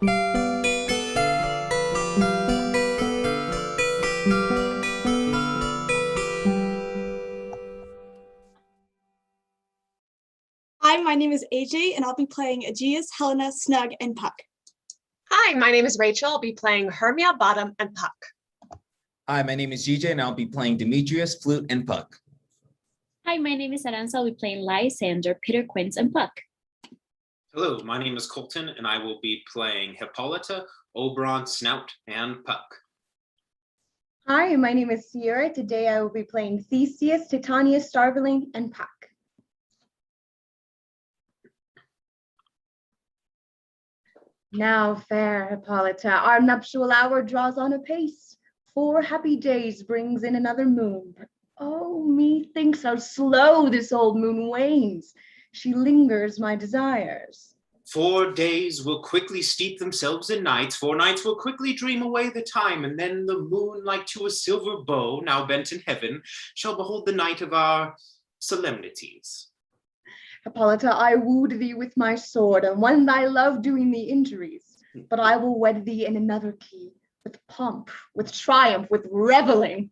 Hi, my name is AJ, and I'll be playing Aegeus, Helena, Snug, and Puck. Hi, my name is Rachel. I'll be playing Hermia, Bottom, and Puck. Hi, my name is GJ, and I'll be playing Demetrius, Flute, and Puck. Hi, my name is Aranza. I'll be playing Lysander, Peter, Quince, and Puck. Hello, my name is Colton, and I will be playing Hippolyta, Oberon, Snout, and Puck. Hi, my name is Sierra. Today I will be playing Theseus, Titania, Starveling, and Puck. Now, fair Hippolyta, our nuptial hour draws on apace. 4 happy days brings in another moon. But oh, methinks how slow this old moon wanes. She lingers my desires. 4 days will quickly steep themselves in nights. 4 nights will quickly dream away the time, and then the moon, like to a silver bow, now bent in heaven, shall behold the night of our solemnities. Hippolyta, I wooed thee with my sword, and won thy love doing thee injuries. But I will wed thee in another key, with pomp, with triumph, with reveling.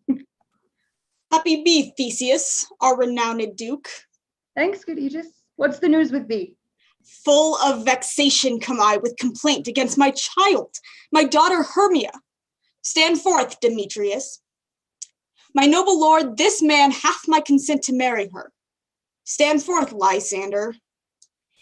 Happy be, Theseus, our renowned Duke. Thanks, good Aegis. What's the news with thee? Full of vexation come I with complaint against my child, my daughter Hermia. Stand forth, Demetrius. My noble lord, this man hath my consent to marry her. Stand forth, Lysander.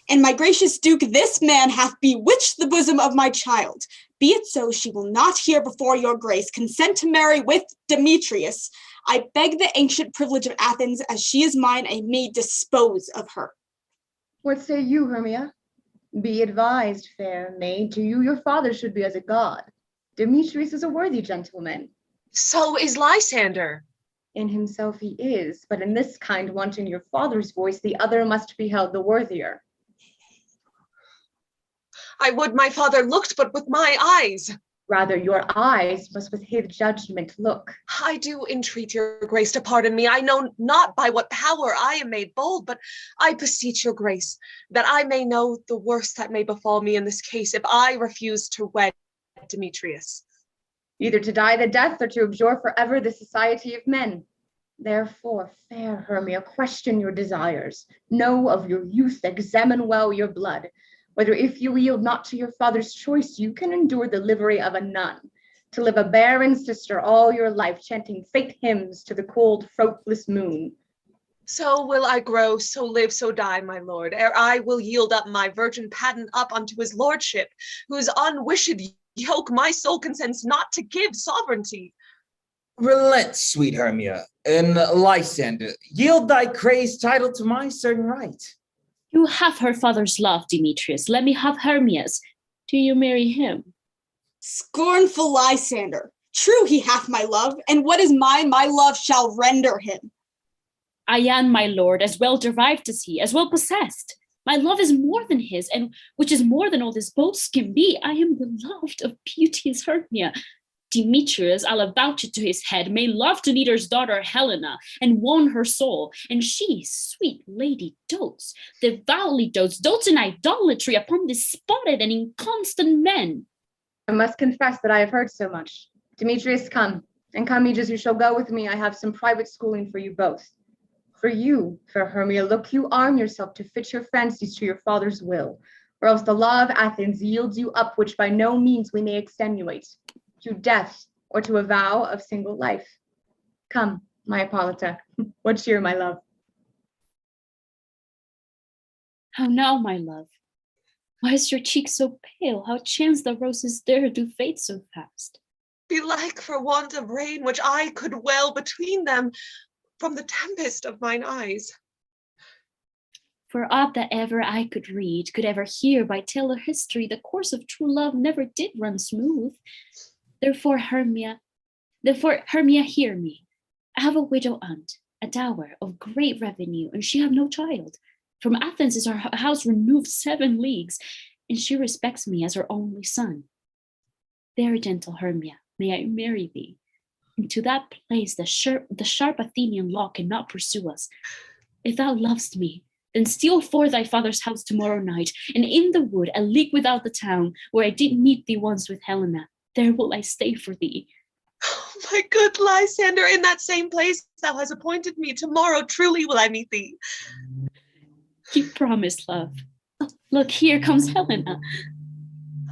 And my gracious Duke, this man hath bewitched the bosom of my child. Be it so, she will not hear before your grace consent to marry with Demetrius. I beg the ancient privilege of Athens, as she is mine, I may dispose of her. What say you, Hermia? Be advised, fair maid, to you your father should be as a god. Demetrius is a worthy gentleman. So is Lysander. In himself he is, but in this kind wanting your father's voice, the other must be held the worthier. I would my father looked but with my eyes. Rather, your eyes must with his judgment look. I do entreat your grace to pardon me. I know not by what power I am made bold, but I beseech your grace that I may know the worst that may befall me in this case if I refuse to wed Demetrius. Either to die the death or to abjure forever the society of men. Therefore, fair Hermia, question your desires. Know of your youth, examine well your blood, whether if you yield not to your father's choice, you can endure the livery of a nun, to live a barren sister all your life, chanting fate hymns to the cold, fruitless moon. So will I grow, so live, so die, my lord, ere I will yield up my virgin patent up unto his lordship, whose unwished yoke my soul consents not to give sovereignty. Relent, sweet Hermia, and Lysander, yield thy crazed title to my certain right. You have her father's love, Demetrius. Let me have Hermia's. Do you marry him? Scornful Lysander, true he hath my love, and what is mine, my love shall render him. I am, my lord, as well derived as he, as well possessed. My love is more than his, and which is more than all his boasts can be. I am beloved of beauteous Hermia. Demetrius, I'll avouch it to his head, may love to Neater's daughter Helena, and won her soul. And she, sweet lady, dotes, devoutly dotes in idolatry upon despoted and inconstant men. I must confess that I have heard so much. Demetrius, come, and come, Aegis, you shall go with me. I have some private schooling for you both. For you, fair Hermia, look you arm yourself to fit your fancies to your father's will, or else the law of Athens yields you up, which by no means we may extenuate, to death or to a vow of single life. Come, my Hippolyta, what cheer, my love? How now, my love? Why is your cheek so pale? How chance the roses there do fade so fast? Belike for want of rain, which I could well between them from the tempest of mine eyes. For aught that ever I could read, could ever hear by tale or history, the course of true love never did run smooth. Therefore, Hermia, hear me. I have a widow aunt, a dower of great revenue, and she have no child. From Athens is her house removed 7 leagues, and she respects me as her only son. There, gentle Hermia, may I marry thee. And to that place the sharp Athenian law cannot pursue us. If thou lovest me, Then steal forth thy father's house tomorrow night, and in the wood, a league without the town, where I did meet thee once with Helena, there will I stay for thee. Oh, my good Lysander, in that same place thou hast appointed me, tomorrow truly will I meet thee. You promise, love. Oh, look, here comes Helena.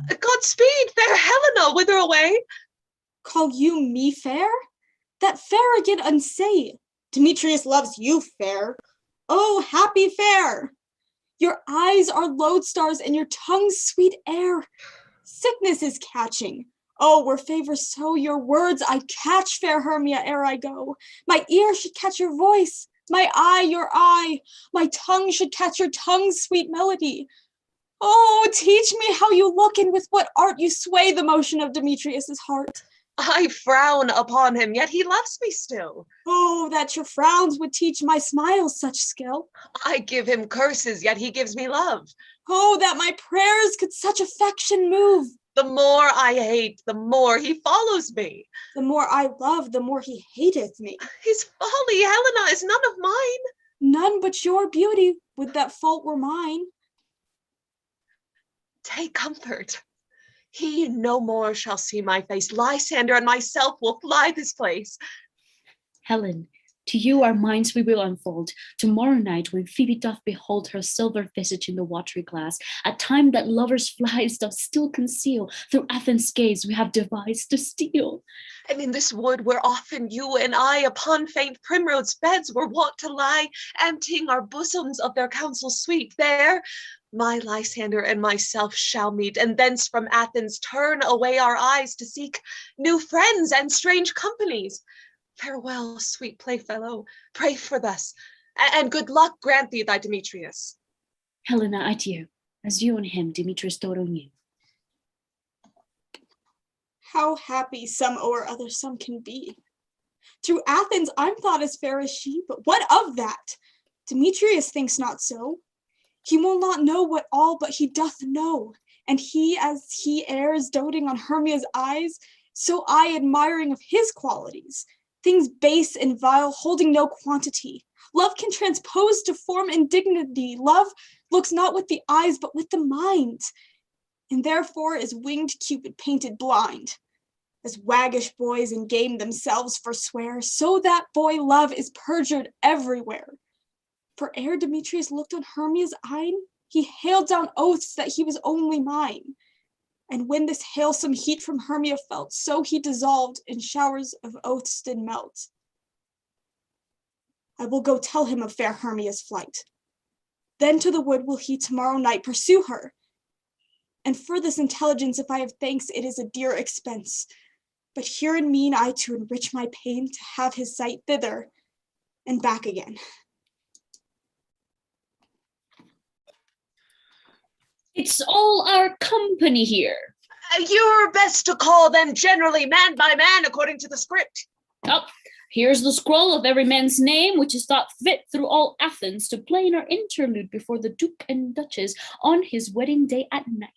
Godspeed, fair Helena, whither away? Call you me fair? That fair again unsay. Demetrius loves you fair. Oh, happy fair! Your eyes are lodestars and your tongue's sweet air. Sickness is catching. Oh, were favor so your words I catch, fair Hermia, ere I go. My ear should catch your voice, my eye your eye. My tongue should catch your tongue's sweet melody. Oh, teach me how you look and with what art you sway the motion of Demetrius's heart. I frown upon him, yet he loves me still. Oh, that your frowns would teach my smiles such skill. I give him curses, yet he gives me love. Oh, that my prayers could such affection move. The more I hate, the more he follows me. The more I love, the more he hateth me. His folly, Helena, is none of mine. None but your beauty, would that fault were mine. Take comfort. He no more shall see my face. Lysander and myself will fly this place. Helen, to you our minds we will unfold. Tomorrow night, when Phoebe doth behold her silver visage in the watery glass, a time that lovers' flies doth still conceal, through Athens' gaze we have devised to steal. And in this wood where often you and I upon faint primrose beds were wont to lie, emptying our bosoms of their counsel sweet, there my Lysander and myself shall meet, and thence from Athens turn away our eyes to seek new friends and strange companies. Farewell, sweet playfellow, pray for us, and good luck grant thee thy Demetrius. Helena, adieu. As you on him, Demetrius dote on you. How happy some or other some can be. Through Athens I'm thought as fair as she, but what of that? Demetrius thinks not so. He will not know what all but he doth know, and he as he errs doting on Hermia's eyes, so I admiring of his qualities. Things base and vile, holding no quantity. Love can transpose to form and dignity. Love looks not with the eyes, but with the mind. And therefore is winged Cupid painted blind. As waggish boys in game themselves forswear, so that boy love is perjured everywhere. For ere Demetrius looked on Hermia's eyne, he hailed down oaths that he was only mine. And when this hailsome heat from Hermia felt, so he dissolved in showers of oaths did melt. I will go tell him of fair Hermia's flight. Then to the wood will he tomorrow night pursue her. And for this intelligence, if I have thanks, it is a dear expense. But herein mean I to enrich my pain, to have his sight thither and back again. It's all our company here. You're best to call them generally man by man according to the script. Oh, here's the scroll of every man's name, which is thought fit through all Athens to play in our interlude before the Duke and Duchess on his wedding day at night.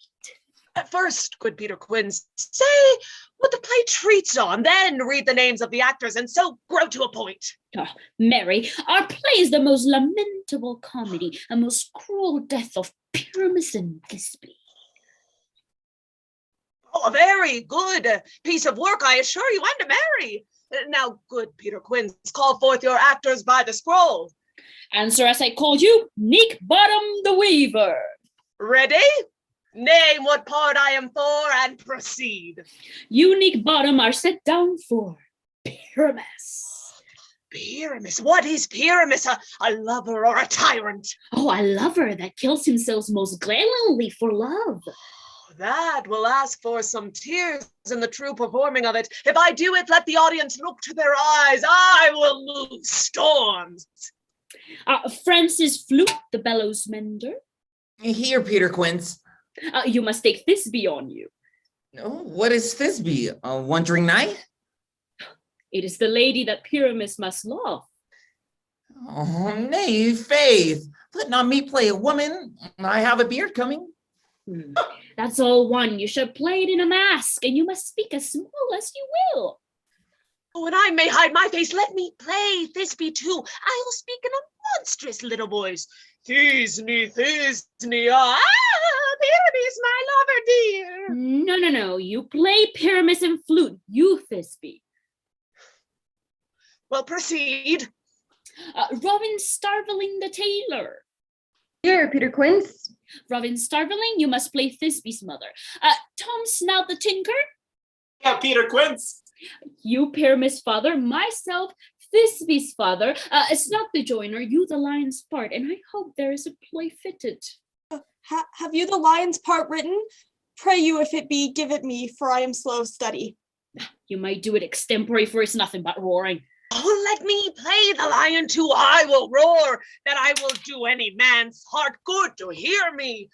At first, good Peter Quinn, say what the play treats on, then read the names of the actors, and so grow to a point. Oh, Mary, our play is the most lamentable comedy, a most cruel death of Pyramus and Thisbe. Oh, a very good piece of work, I assure you, and to Mary. Now, good Peter Quinn, call forth your actors by the scroll. Answer as I call you, Neek Bottom the Weaver. Ready? Name what part I am for and proceed. You, Neek Bottom, are set down for Pyramus. Pyramus? What is Pyramus? A lover or a tyrant? Oh, a lover that kills himself most gallantly for love. That will ask for some tears in the true performing of it. If I do it, let the audience look to their eyes. I will move storms. Francis Flute, the bellows mender. Here, Peter Quince. You must take Thisbe on you. Oh, what is Thisbe? A wandering knight? It is the lady that Pyramus must love. Oh, nay, faith. Let not me play a woman. I have a beard coming. That's all one. You should play it in a mask, and you must speak as small as you will. Oh, and I may hide my face. Let me play Thisbe too. I will speak in a monstrous little voice. Thisne, Pyramus, my lover dear. No. You play Pyramus and flute, you Thisbe. Well, proceed. Robin Starveling the tailor. Here, Peter Quince. Robin Starveling, you must play Thisbe's mother. Tom Snout the tinker. Yeah, Peter Quince. You Pyramus' father, myself Thisbe's father. Snout the joiner, you the lion's part, and I hope there is a play fitted. Have you the lion's part written? Pray you, if it be, give it me, for I am slow of study. You might do it extempore, for it's nothing but roaring. Oh, let me play the lion too. I will roar, that I will do any man's heart good to hear me.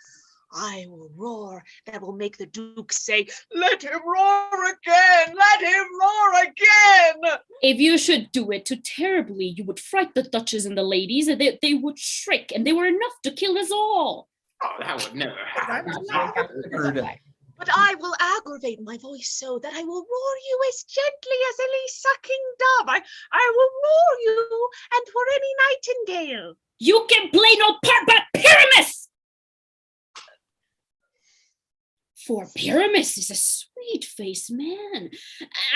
I will roar, that will make the Duke say, let him roar again, let him roar again. If you should do it too terribly, you would fright the Duchess and the ladies, and they would shriek, and they were enough to kill us all. Oh, that would never happen. But I will aggravate my voice so that I will roar you as gently as any sucking dove. I will roar you, and for any nightingale. You can play no part but Pyramus! For Pyramus is a sweet-faced man,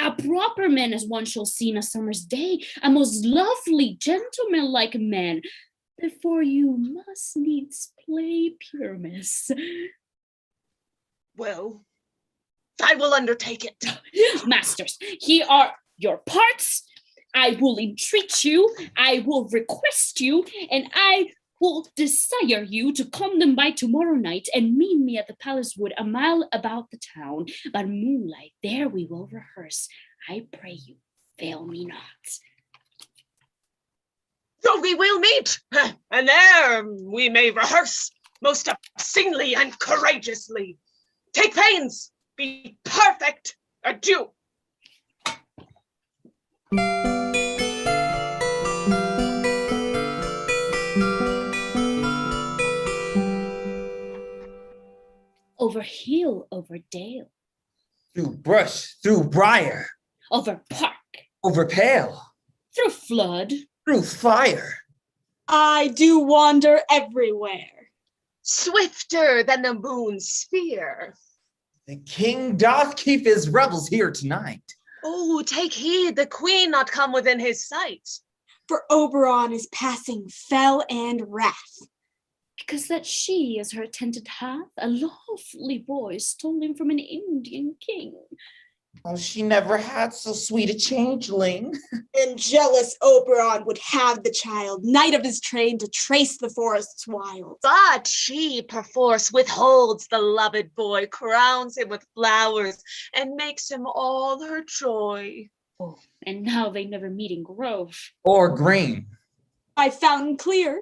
a proper man as one shall see in a summer's day, a most lovely gentleman-like man. Therefore you must needs play Pyramus. Well, I will undertake it. Masters, here are your parts. I will entreat you, I will request you, and I will desire you to come them by tomorrow night and meet me at the Palace Wood, a mile about the town. By moonlight, there we will rehearse. I pray you, fail me not. So we will meet, and there we may rehearse most obscenely and courageously. Take pains, be perfect. Adieu. Over hill, over dale, Through brush, through briar, over park, over pale, through flood, through fire. I do wander everywhere. Swifter than the moon's sphere. The king doth keep his rebels here tonight. Oh, take heed the queen not come within his sight. For Oberon is passing fell and wrath. because that she, as her attendant hath, a lovely boy stolen from an Indian king. Oh, she never had so sweet a changeling. And jealous Oberon would have the child, knight of his train, to trace the forests wild. But she perforce withholds the loved boy, crowns him with flowers, and makes him all her joy. Oh, and now they never meet in grove. Or green. By fountain clear.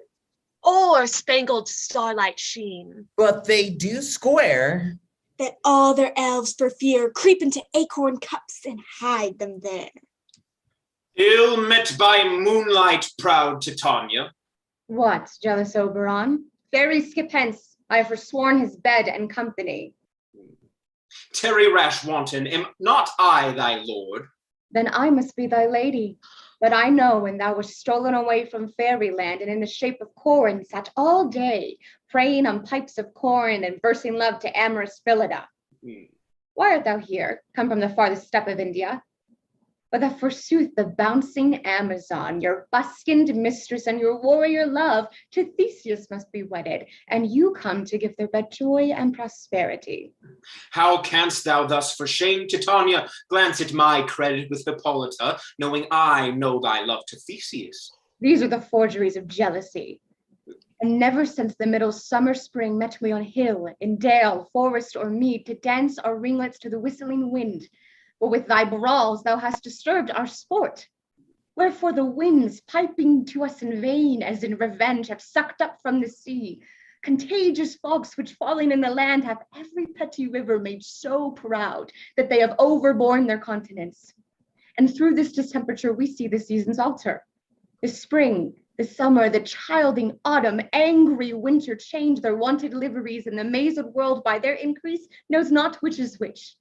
Or spangled starlight sheen. But they do square. That all their elves for fear creep into acorn cups and hide them there. Ill met by moonlight, proud Titania. What, jealous Oberon? Fairy skip hence, I have forsworn his bed and company. Tarry, rash wanton, am not I thy lord? Then I must be thy lady. But I know when thou wast stolen away from fairyland and in the shape of Corin sat all day, praying on pipes of corn and versing love to amorous Phillida. Why art thou here, come from the farthest steppe of India? But that forsooth the bouncing Amazon, your buskined mistress and your warrior love, to Theseus must be wedded, and you come to give their bed joy and prosperity. How canst thou thus for shame, Titania, glance at my credit with Hippolyta, knowing I know thy love to Theseus? These are the forgeries of jealousy. And never since the middle summer spring met we on hill, in dale, forest, or mead, to dance our ringlets to the whistling wind. But with thy brawls thou hast disturbed our sport. Wherefore the winds, piping to us in vain, as in revenge, have sucked up from the sea contagious fogs which falling in the land have every petty river made so proud that they have overborne their continents. And through this distemperature we see the seasons alter. The spring, the summer, the childing autumn, angry winter change their wonted liveries, and the mazed world by their increase knows not which is which.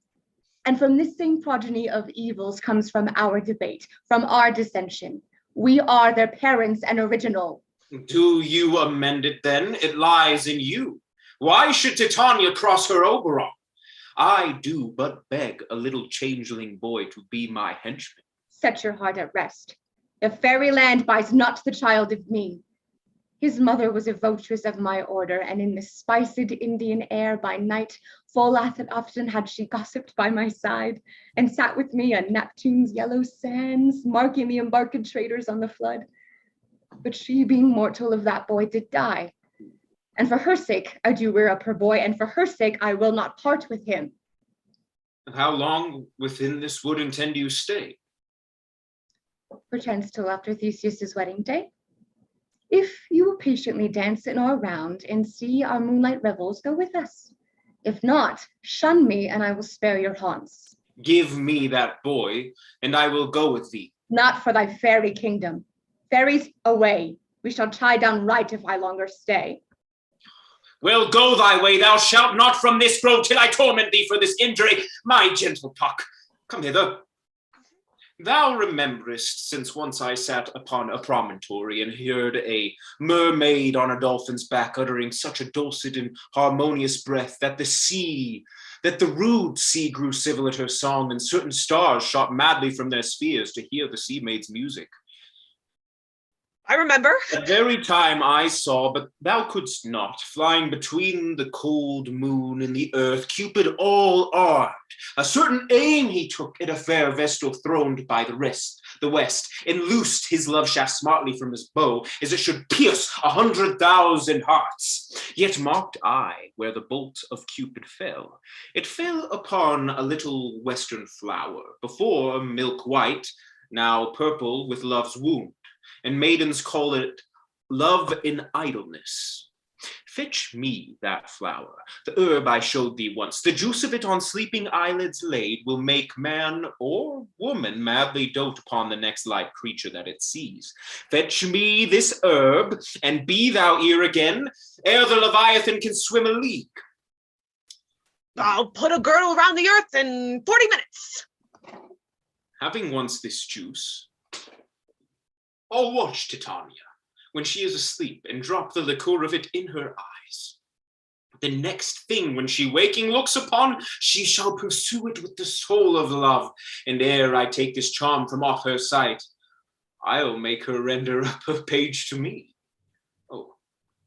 And from this same progeny of evils comes from our debate, from our dissension. We are their parents and original. Do you amend it then? It lies in you. Why should Titania cross her Oberon? I do but beg a little changeling boy to be my henchman. Set your heart at rest. The fairyland buys not the child of me. His mother was a votress of my order, and in the spiced Indian air by night, full often had she gossiped by my side, and sat with me on Neptune's yellow sands, marking the embarked traders on the flood. But she, being mortal, of that boy did die. And for her sake I do rear up her boy, and for her sake I will not part with him. And how long within this wood intend you stay? Perchance till after Theseus's wedding day. If you will patiently dance in our round and see our moonlight revels, go with us. If not, shun me, and I will spare your haunts. Give me that boy, and I will go with thee. Not for thy fairy kingdom. Fairies away. We shall tie down right if I longer stay. Well, go thy way, thou shalt not from this grove till I torment thee for this injury. My gentle Puck, come hither. Thou rememberest, since once I sat upon a promontory and heard a mermaid on a dolphin's back uttering such a dulcet and harmonious breath that the rude sea grew civil at her song, and certain stars shot madly from their spheres to hear the sea maid's music. I remember. At very time I saw, but thou couldst not, flying between the cold moon and the earth, Cupid all armed. A certain aim he took at a fair vestal throned by the west, and loosed his love shaft smartly from his bow, as it should pierce 100,000 hearts. Yet marked I where the bolt of Cupid fell. It fell upon a little western flower, before milk white, now purple with love's wound. And maidens call it love in idleness. Fetch me that flower, the herb I showed thee once. The juice of it on sleeping eyelids laid will make man or woman madly dote upon the next light creature that it sees. Fetch me this herb, and be thou here again, ere the Leviathan can swim a league. I'll put a girdle around the earth in 40 minutes. Having once this juice, I'll watch Titania when she is asleep and drop the liquor of it in her eyes. The next thing when she waking looks upon, she shall pursue it with the soul of love. And ere I take this charm from off her sight, I'll make her render up a page to me. Oh,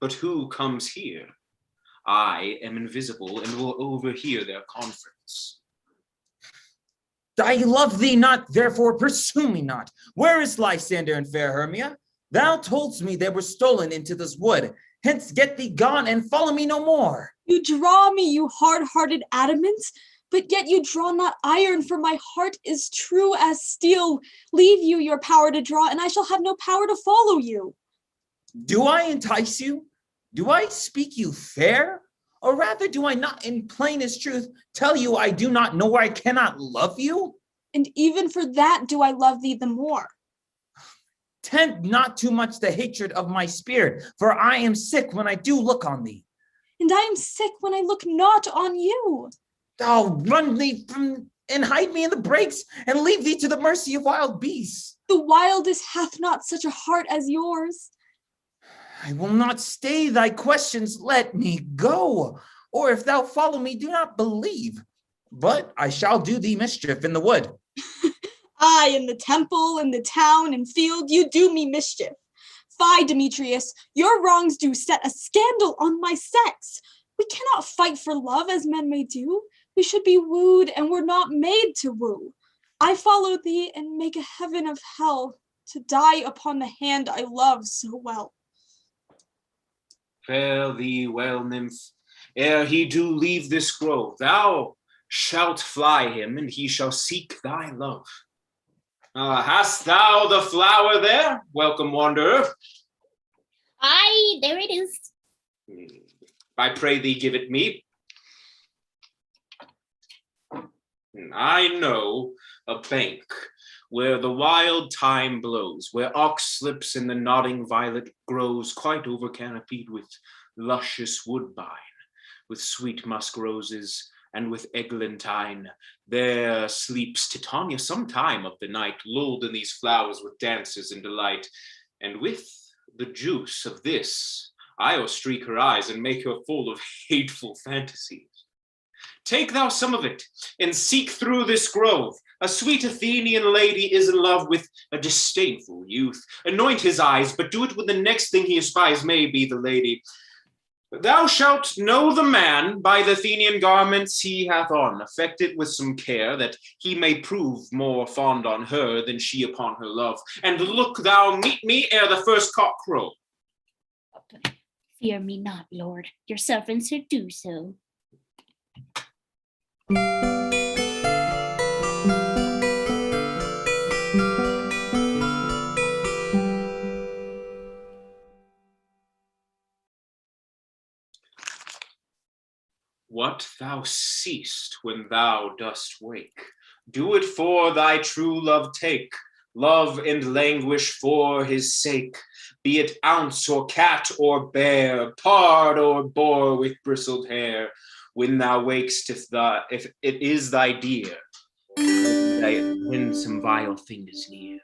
but who comes here? I am invisible and will overhear their conference. I love thee not, therefore pursue me not. Where is Lysander and fair Hermia? Thou toldst me they were stolen into this wood. Hence get thee gone and follow me no more. You draw me, you hard-hearted adamant, but yet you draw not iron, for my heart is true as steel. Leave you your power to draw, and I shall have no power to follow you. Do I entice you? Do I speak you fair? Or rather, do I not in plainest truth tell you I do not know where I cannot love you? And even for that do I love thee the more. Tend not too much the hatred of my spirit, for I am sick when I do look on thee. And I am sick when I look not on you. I'll run thee from and hide me in the brakes and leave thee to the mercy of wild beasts. The wildest hath not such a heart as yours. I will not stay thy questions, let me go. Or if thou follow me, do not believe. But I shall do thee mischief in the wood. Aye, in the temple, in the town, and field, you do me mischief. Fie, Demetrius, your wrongs do set a scandal on my sex. We cannot fight for love as men may do. We should be wooed, and we're not made to woo. I follow thee and make a heaven of hell to die upon the hand I love so well. Fare thee well, nymph, ere he do leave this grove. Thou shalt fly him, and he shall seek thy love. Hast thou the flower there, welcome wanderer? Aye, there it is. I pray thee give it me. I know a bank where the wild thyme blows, where ox slips and the nodding violet grows, quite over canopied with luscious woodbine, with sweet musk roses, and with eglantine. There sleeps Titania some time of the night, lulled in these flowers with dances and delight, and with the juice of this, I'll streak her eyes and make her full of hateful fantasies. Take thou some of it, and seek through this grove. A sweet Athenian lady is in love with a disdainful youth. Anoint his eyes, but do it when the next thing he espies may be the lady. Thou shalt know the man by the Athenian garments he hath on. Affect it with some care, that he may prove more fond on her than she upon her love. And look thou meet me ere the first cock crow. Fear me not, lord. Your servants shall do so. What thou seest when thou dost wake, do it for thy true love take. Love and languish for his sake, be it ounce or cat or bear, pard or boar with bristled hair. When thou wakest, if it is thy dear, when some vile thing is near.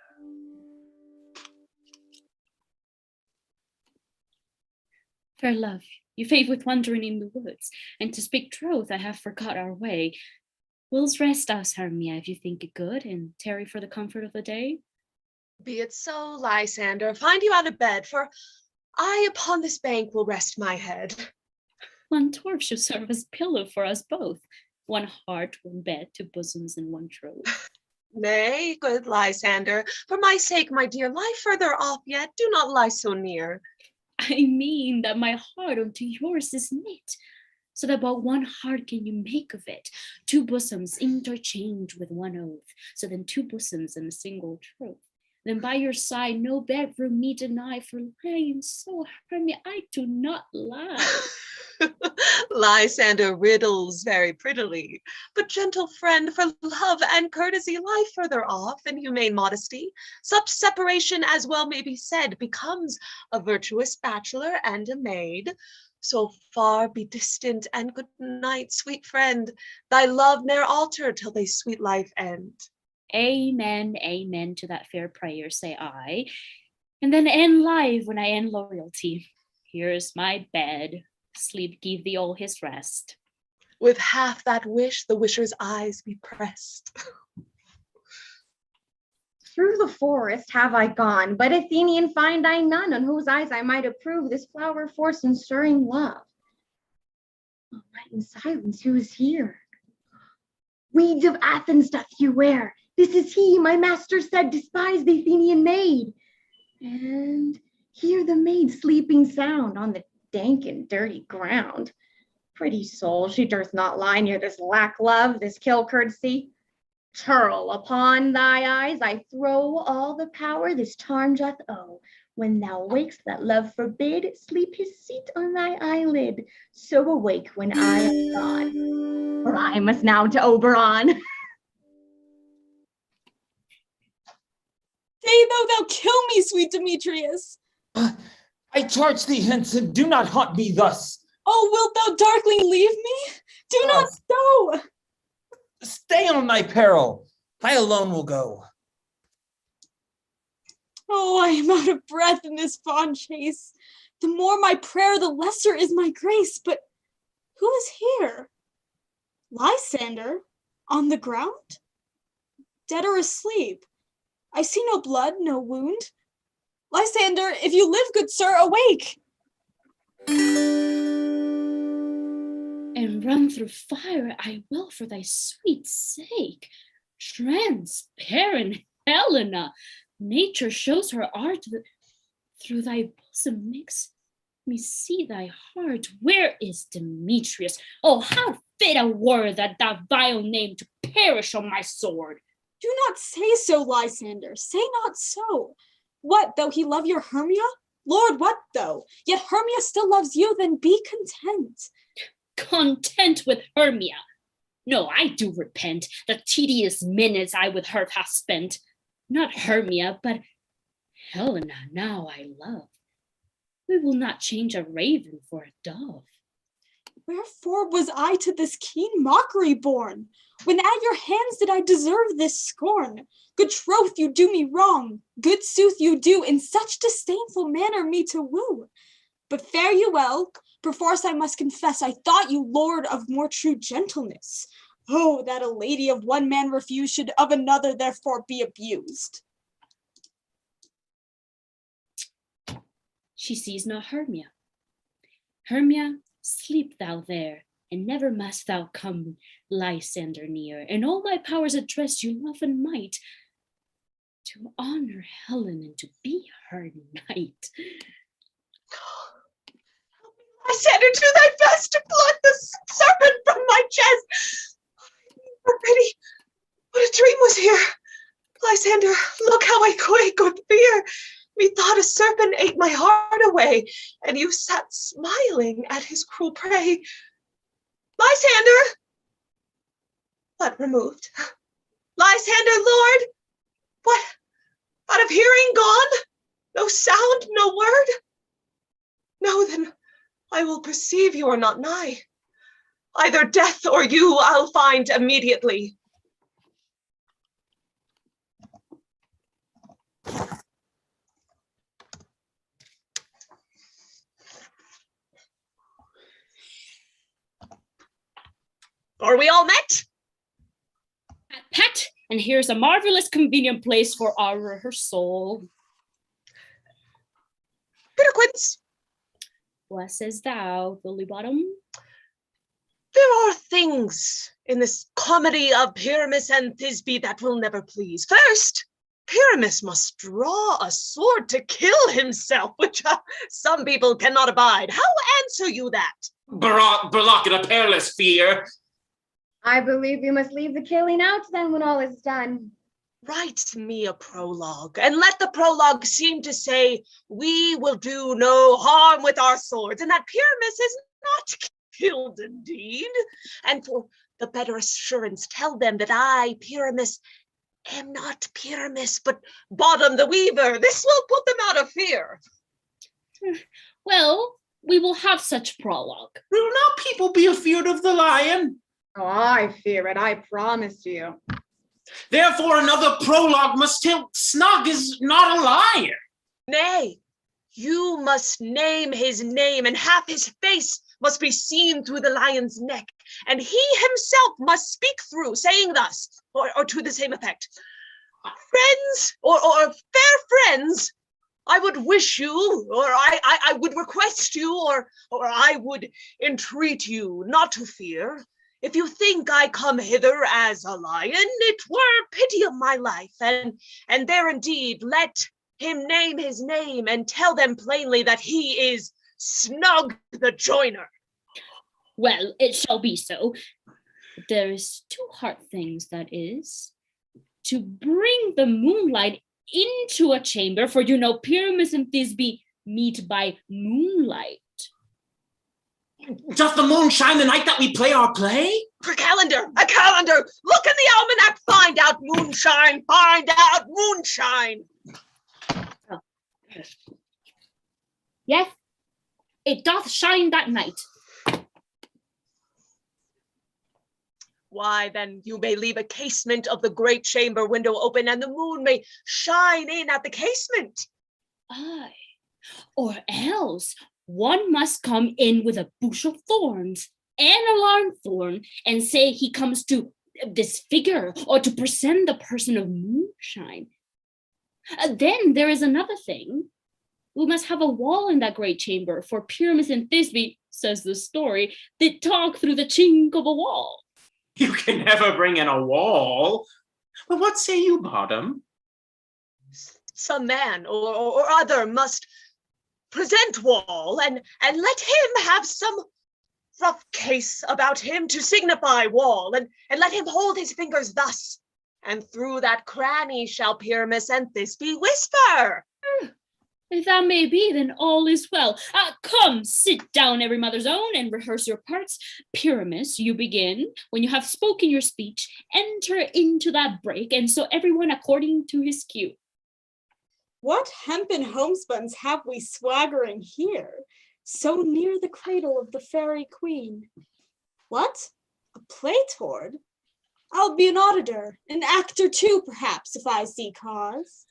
Fair love, you fave with wandering in the woods, and to speak troth, I have forgot our way. Will's rest us, Hermia, if you think it good, and tarry for the comfort of the day? Be it so, Lysander. Find you out of bed, for I upon this bank will rest my head. One dwarf shall serve as pillow for us both. One heart, one bed, two bosoms, and one troth. Nay, good Lysander, for my sake, my dear, lie further off yet. Do not lie so near. I mean that my heart unto yours is knit, so that but one heart can you make of it. Two bosoms interchange with one oath, so then two bosoms and a single troth. Then by your side no bedroom me deny, for lying so, Hermia, I do not lie. Lysander riddles very prettily, but gentle friend, for love and courtesy, lie further off in humane modesty. Such separation, as well may be said, becomes a virtuous bachelor and a maid. So far be distant, and good night, sweet friend. Thy love ne'er alter till thy sweet life end. Amen, amen to that fair prayer, say I. And then end life when I end loyalty. Here's my bed. Sleep give thee all his rest. With half that wish, the wisher's eyes be pressed. Through the forest have I gone, but Athenian find I none, on whose eyes I might approve this flower force and stirring love. Oh, night in silence, who is here? Weeds of Athens doth you wear. This is he, my master said, despise the Athenian maid. And hear the maid sleeping sound on the dank and dirty ground. Pretty soul, she durst not lie near this lack love, this kill courtesy. Churl, upon thy eyes I throw all the power this charm doth owe. When thou wakest that love forbid, sleep his seat on thy eyelid. So awake when I am gone, for I must now to Oberon. Say though thou kill me, sweet Demetrius. I charge thee hence, and do not haunt me thus. Oh, wilt thou darkling leave me? Do not so. Stay on thy peril. I alone will go. Oh, I am out of breath in this fond chase. The more my prayer, the lesser is my grace. But who is here? Lysander? On the ground? Dead or asleep? I see no blood, no wound. Lysander, if you live, good sir, awake. And run through fire I will for thy sweet sake. Transparent Helena, nature shows her art through thy bosom makes me see thy heart. Where is Demetrius? Oh, how fit a word that vile name to perish on my sword. Do not say so, Lysander, say not so. What, though he love your Hermia? Lord, what though? Yet Hermia still loves you, then be content. Content with Hermia? No, I do repent the tedious minutes I with her have spent. Not Hermia, but Helena now I love. We will not change a raven for a dove. Wherefore was I to this keen mockery born? When at your hands did I deserve this scorn? Good troth, you do me wrong. Good sooth you do in such disdainful manner me to woo. But fare you well, perforce I must confess I thought you lord of more true gentleness. Oh, that a lady of one man refused should of another therefore be abused. She sees not Hermia. Hermia, sleep thou there, and never must thou come Lysander near, and all my powers address you love and might, to honor Helen and to be her knight. Lysander, do thy best to pluck the serpent from my chest. For pity, what a dream was here. Lysander, look how I quake with fear. Methought a serpent ate my heart away, and you sat smiling at his cruel prey. Lysander! What removed? Lysander, Lord! What? Out of hearing gone? No sound, no word? No, then I will perceive you are not nigh. Either death or you I'll find immediately. Are we all met? Pat, and here's a marvelous convenient place for our rehearsal. Peter Quince. What says thou, Bottom? There are things in this comedy of Pyramus and Thisbe that will never please. First, Pyramus must draw a sword to kill himself, which some people cannot abide. How answer you that? Burlock and a perilous fear. I believe we must leave the killing out then when all is done. Write me a prologue, and let the prologue seem to say, we will do no harm with our swords, and that Pyramus is not killed indeed. And for the better assurance, tell them that I, Pyramus, am not Pyramus, but Bottom the Weaver. This will put them out of fear. Well, we will have such prologue. Will not people be afeard of the lion? Oh, I fear it, I promise you. Therefore another prologue must tell Snug is not a lion. Nay, you must name his name, and half his face must be seen through the lion's neck, and he himself must speak through, saying thus, or to the same effect. Friends, or fair friends, I would wish you, or I would request you, or I would entreat you not to fear. If you think I come hither as a lion, it were pity of my life, and there indeed let him name his name and tell them plainly that he is Snug the Joiner. Well, it shall be so. There is two hard things, that is, to bring the moonlight into a chamber, for you know Pyramus and Thisbe meet by moonlight. Doth the moon shine the night that we play our play? A calendar! Look in the almanac, find out moonshine! Oh. Yes, it doth shine that night. Why, then you may leave a casement of the great chamber window open, and the moon may shine in at the casement. Aye, or else one must come in with a bush of thorns and a lanthorn and say he comes to this figure or to present the person of moonshine. Then there is another thing. We must have a wall in that great chamber, for Pyramus and Thisbe, says the story, did talk through the chink of a wall. You can never bring in a wall. But what say you, Bottom? Some man or other must present wall, and let him have some rough case about him to signify wall, and let him hold his fingers thus, and through that cranny shall Pyramus and Thisbe whisper. If that may be, then all is well. Come, sit down, every mother's own, and rehearse your parts. Pyramus, you begin. When you have spoken your speech, enter into that break, and so everyone according to his cue. What hempen homespuns have we swaggering here? so near the cradle of the fairy queen. What? A play toward? I'll be an auditor, an actor too, perhaps, if I see cause.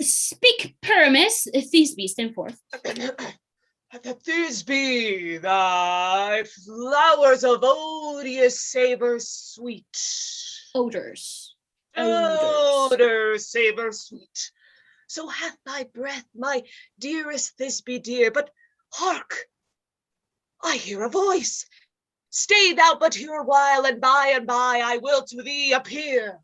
Speak, Pyramus. Thisbe, stand forth. Thisbe, thy flowers of odious savor sweet. Odors. Odor savor sweet. So hath thy breath, my dearest Thisbe dear. But hark, I hear a voice. Stay thou but here a while, and by I will to thee appear.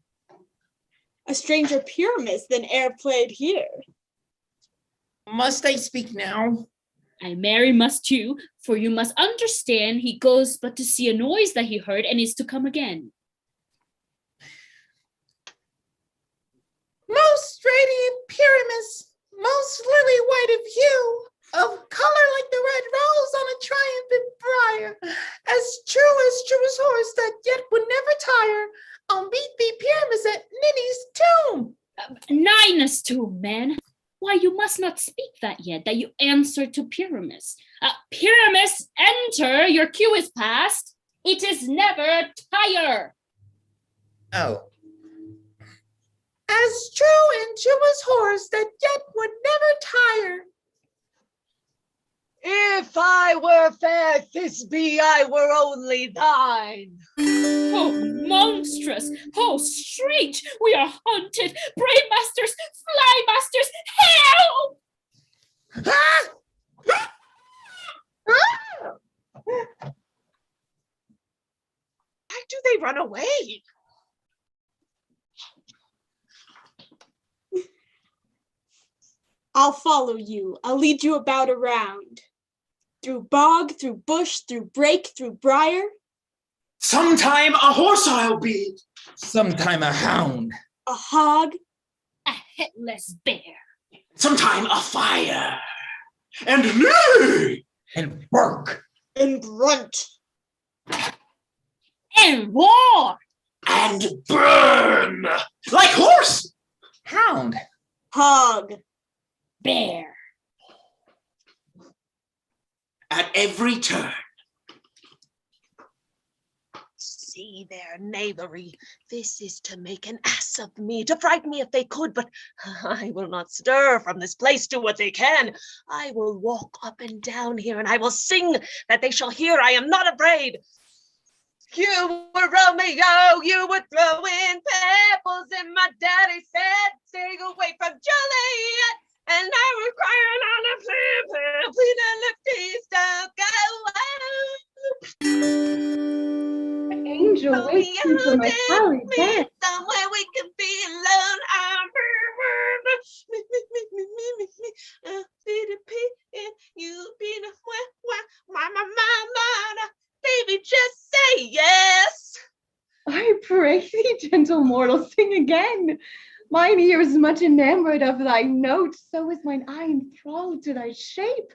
A stranger Pyramus than e'er played here. Must I speak now? I marry must too, for you must understand he goes but to see a noise that he heard and is to come again. Most radiant Pyramus, most lily white of hue, of color like the red rose on a triumphant briar, as true as horse that yet would never tire, I'll meet thee, Pyramus, at Ninny's tomb. Ninus tomb, man. Why, you must not speak that yet, that you answer to Pyramus. Pyramus, enter, your cue is past. It is never tire. Oh. As true as horse that yet would never tire. If I were fair Thisbe, I were only thine. Oh, monstrous! Oh, strange! We are haunted! Brave masters! Fly masters! Help! Why do they run away? I'll follow you. I'll lead you about around. Through bog, through bush, through brake, through briar. Sometime a horse I'll be. Sometime a hound. A hog. A headless bear. Sometime a fire. And neigh. And bark. And grunt. And roar! And burn. Like horse. Hound. Hog. Bear. At every turn. See their knavery. This is to make an ass of me, to frighten me if they could, but I will not stir from this place, do what they can. I will walk up and down here, and I will sing that they shall hear I am not afraid. You were Romeo, you were throwing pebbles, and my daddy said, stay away from Juliet. And I was crying on the plea, please don't let peace don't go. Angel, wait for my Sally dead. Somewhere we can be alone. You be the baby, just say yes. I pray thee, gentle mortal, sing again. Mine ear is much enamored of thy note, so is mine eye enthralled to thy shape.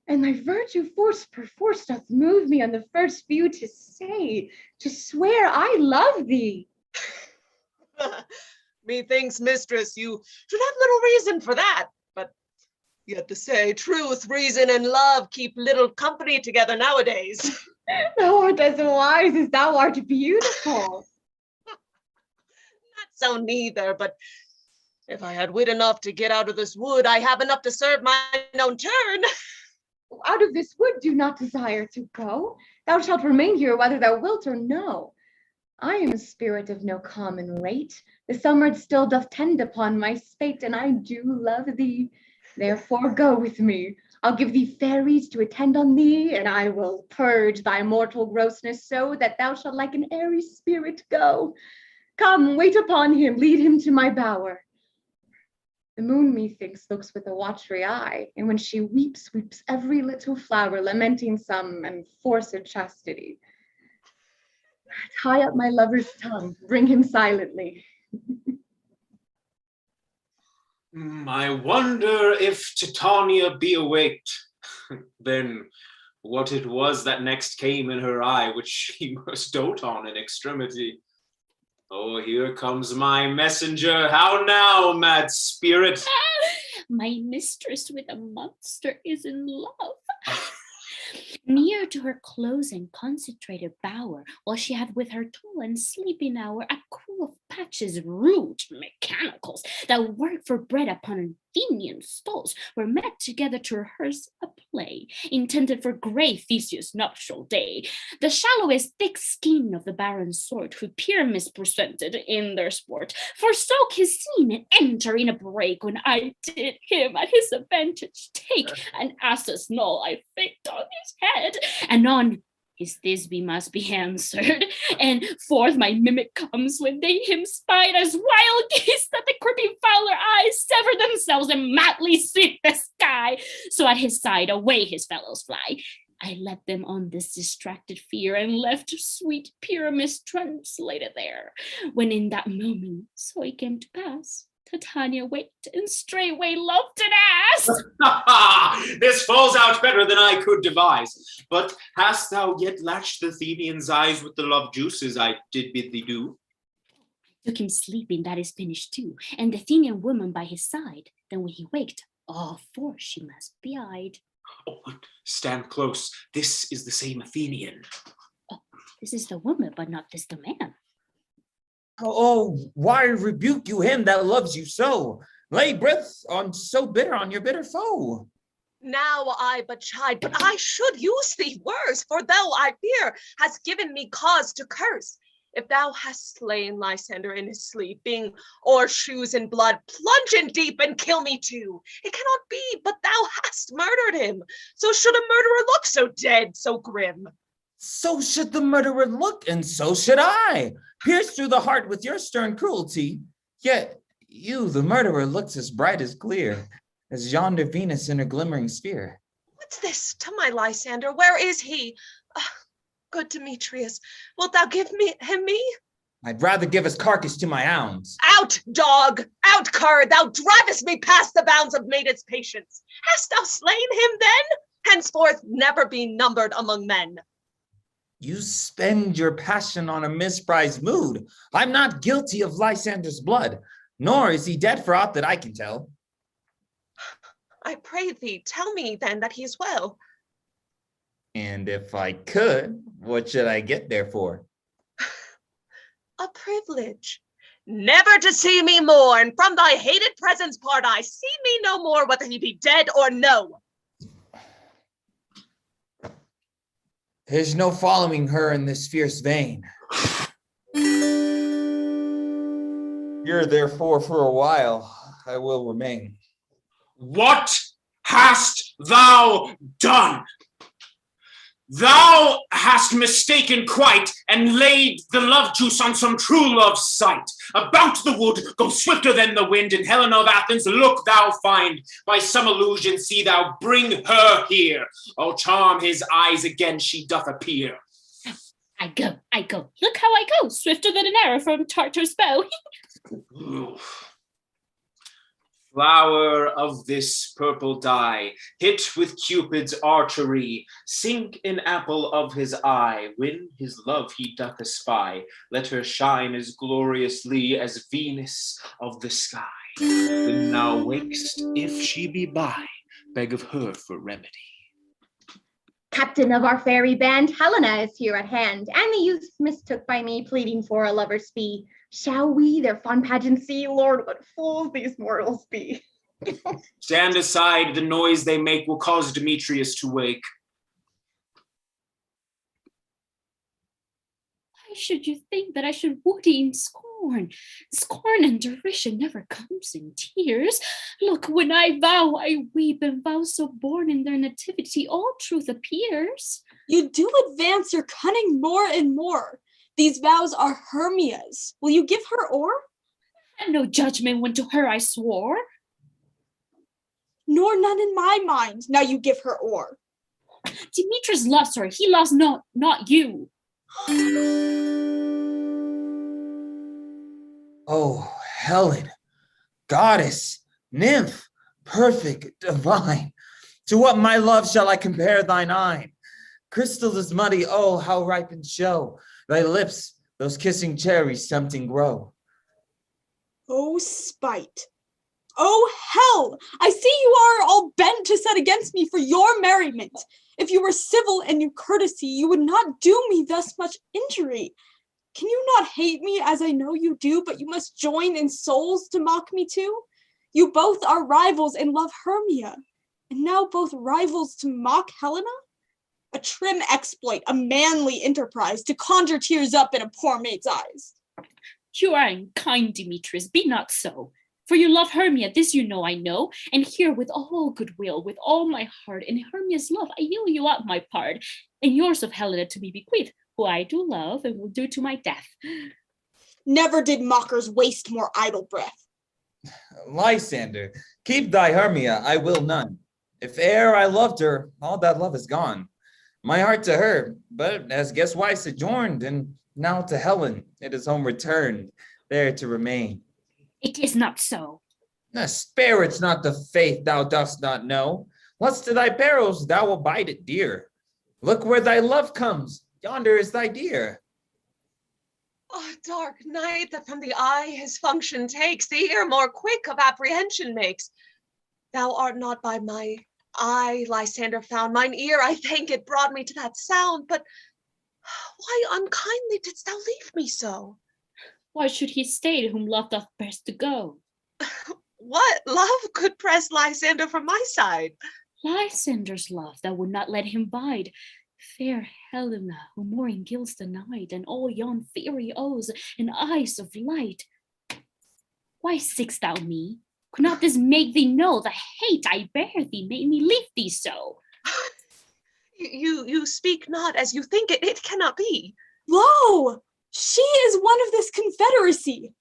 And thy virtue perforce doth move me on the first view to swear I love thee. Methinks, mistress, you should have little reason for that. But yet to say, truth, reason, and love keep little company together nowadays. Thou art as wise as thou art beautiful. Not so neither, but if I had wit enough to get out of this wood, I have enough to serve mine own turn. Out of this wood do not desire to go. Thou shalt remain here whether thou wilt or no. I am a spirit of no common rate. The summer still doth tend upon my spate, and I do love thee. Therefore go with me. I'll give thee fairies to attend on thee, and I will purge thy mortal grossness so that thou shalt like an airy spirit go. Come, wait upon him, lead him to my bower. The moon, methinks, looks with a watery eye, and when she weeps every little flower, lamenting some enforced chastity. Tie up my lover's tongue, bring him silently. I wonder if Titania be awaked, then what it was that next came in her eye, which she must dote on in extremity. Oh, here comes my messenger. How now, mad spirit? My mistress with a monster is in love. Near to her close and concentrated bower, while she had with her toil and sleeping hour a crew of patches rude mechanicals that worked for bread upon Athenian stalls, were met together to rehearse a play intended for grey Theseus' nuptial day. The shallowest thick skin of the barren sort, who Pyramus presented in their sport, forsook his scene and enter in a break, when I did him at his advantage take, and ass's null I faked on his head. Anon his Thisbe must be answered, and forth my mimic comes when they him spied as wild geese that the creeping fowler eyes sever themselves and madly seek the sky. So at his side away his fellows fly. I led them on this distracted fear, and left sweet Pyramus translated there. When in that moment so it came to pass, Titania waked and straightway loved an ass. This falls out better than I could devise. But hast thou yet latched the Athenian's eyes with the love juices I did bid thee do? Took him sleeping, that is finished too, and the Athenian woman by his side. Then when he waked, all four she must be eyed. Oh, stand close. This is the same Athenian. Oh, this is the woman, but not this the man. Oh, why rebuke you him that loves you so? Lay breath on so bitter on your bitter foe. Now I but chide, but I should use thee worse, for thou, I fear, hast given me cause to curse. If thou hast slain Lysander in his sleep, being o'er shoes in blood, plunge in deep and kill me too. It cannot be, but thou hast murdered him. So should a murderer look so dead, so grim. So should the murderer look, and so should I, pierced through the heart with your stern cruelty. Yet you, the murderer, looks as bright as clear as yonder Venus in her glimmering sphere. What's this to my Lysander? Where is he? Good Demetrius, wilt thou give him me? I'd rather give his carcass to my hounds. Out, dog! Out, cur! Thou drivest me past the bounds of maidens' patience. Hast thou slain him then? Henceforth never be numbered among men. You spend your passion on a misprized mood. I'm not guilty of Lysander's blood, nor is he dead for aught that I can tell. I pray thee, tell me then that he is well. And if I could, what should I get there for? A privilege. Never to see me more, and from thy hated presence part I. See me no more, whether he be dead or no. There's no following her in this fierce vein. Here, therefore, for a while, I will remain. What hast thou done? Thou hast mistaken quite, and laid the love juice on some true love's sight. About the wood, go swifter than the wind, and Helena of Athens, look thou find. By some illusion see thou bring her here. Oh, charm his eyes again, she doth appear. I go. Look how I go, swifter than an arrow from Tartar's bow. Flower of this purple dye, hit with Cupid's archery, sink an apple of his eye, when his love he doth espy. Let her shine as gloriously as Venus of the sky. When thou wakest, if she be by, beg of her for remedy. Captain of our fairy band, Helena is here at hand, and the youth mistook by me, pleading for a lover's fee. Shall we their fun pageant see? Lord, what fools these mortals be. Stand aside, the noise they make will cause Demetrius to wake. Why should you think that I should woody in scorn? Scorn and derision never comes in tears. Look, when I vow, I weep, and vows so born in their nativity, all truth appears. You do advance your cunning more and more. These vows are Hermia's. Will you give her o'er? And no judgment when to her I swore. Nor none in my mind, now you give her o'er. Demetrius loves her, he loves not you. Oh, Helen, goddess, nymph, perfect, divine, to what my love shall I compare thine eye? Crystal is muddy, oh, how ripened show, thy lips, those kissing cherries tempting grow. Oh, spite, Oh, hell! I see you are all bent to set against me for your merriment. If you were civil and knew courtesy, you would not do me thus much injury. Can you not hate me as I know you do, but you must join in souls to mock me too? You both are rivals and love Hermia, and now both rivals to mock Helena? A trim exploit, a manly enterprise, to conjure tears up in a poor maid's eyes. You are unkind, Demetrius, be not so. For you love Hermia, this you know I know, and here with all goodwill, with all my heart, in Hermia's love I yield you up my part, and yours of Helena to me bequeath, who I do love and will do to my death. Never did mockers waste more idle breath. Lysander, keep thy Hermia, I will none. If e'er I loved her, all that love is gone. My heart to her, but as guest wife sojourned, and now to Helen it is home returned, there to remain. It is not so. Spare it's not the faith thou dost not know. Lest to thy perils thou abide it dear. Look where thy love comes, yonder is thy dear. Oh, dark night that from the eye his function takes, the ear more quick of apprehension makes. Thou art not by my eye, Lysander, found. Mine ear, I thank it, brought me to that sound. But why unkindly didst thou leave me so? Why should he stay whom love doth press to go? What love could press Lysander from my side? Lysander's love that would not let him bide. Fair Helena, who more in gilds denied, and all yon fairy oes and eyes of light. Why seek'st thou me? Could not this make thee know the hate I bear thee made me leave thee so? You speak not as you think it cannot be. Lo! She is one of this confederacy.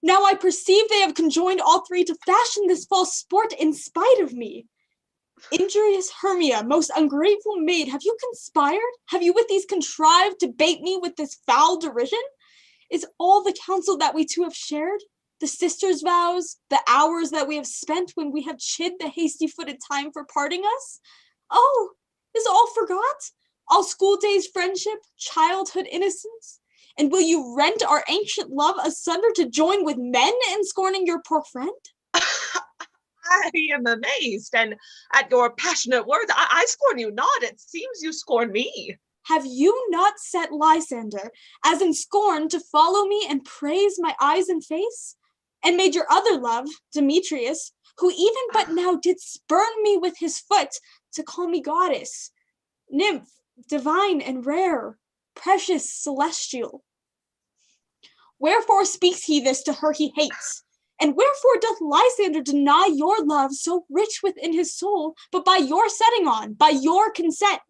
Now I perceive they have conjoined all three to fashion this false sport in spite of me. Injurious Hermia, most ungrateful maid, have you conspired? Have you with these contrived to bait me with this foul derision? Is all the counsel that we two have shared, the sisters' vows, the hours that we have spent when we have chid the hasty-footed time for parting us? Oh, is all forgot? All school days' friendship, childhood innocence? And will you rent our ancient love asunder to join with men in scorning your poor friend? I am amazed, and at your passionate words, I scorn you not. It seems you scorn me. Have you not set Lysander, as in scorn, to follow me and praise my eyes and face? And made your other love, Demetrius, who even but now did spurn me with his foot, to call me goddess, nymph, divine and rare, precious, celestial. Wherefore speaks he this to her he hates? And wherefore doth Lysander deny your love so rich within his soul, but by your setting on, by your consent?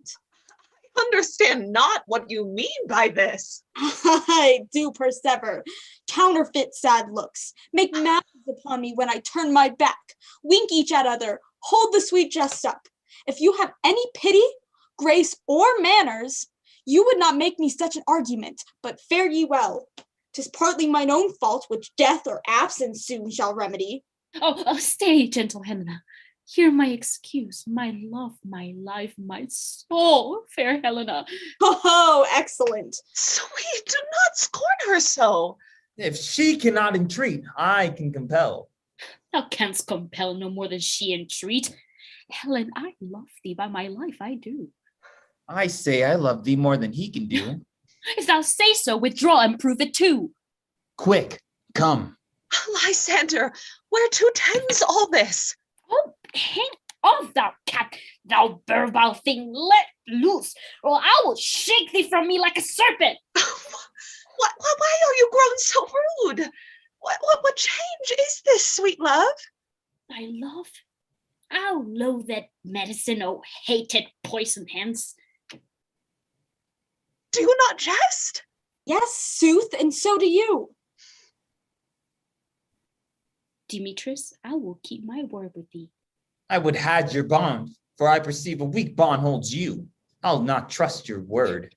I understand not what you mean by this. I do persever. Counterfeit sad looks, make masks upon me when I turn my back, wink each at other, hold the sweet jest up. If you have any pity, grace, or manners, you would not make me such an argument, but fare ye well. 'Tis partly mine own fault, which death or absence soon shall remedy. Oh, stay, gentle Helena. Hear my excuse, my love, my life, my soul, fair Helena. Oh, excellent. Sweet, do not scorn her so. If she cannot entreat, I can compel. Thou canst compel no more than she entreat. Helen, I love thee by my life, I do. I say I love thee more than he can do. If thou say so, withdraw and prove it too. Quick, come. Lysander, whereto tends all this? Oh, hang off, thou cat, thou burble thing, let loose, or I will shake thee from me like a serpent. Why are you grown so rude? What change is this, sweet love? Thy love? I'll loathe that medicine, oh hated poison hence. Do you not jest? Yes, sooth, and so do you. Demetrius, I will keep my word with thee. I would had your bond, for I perceive a weak bond holds you. I'll not trust your word.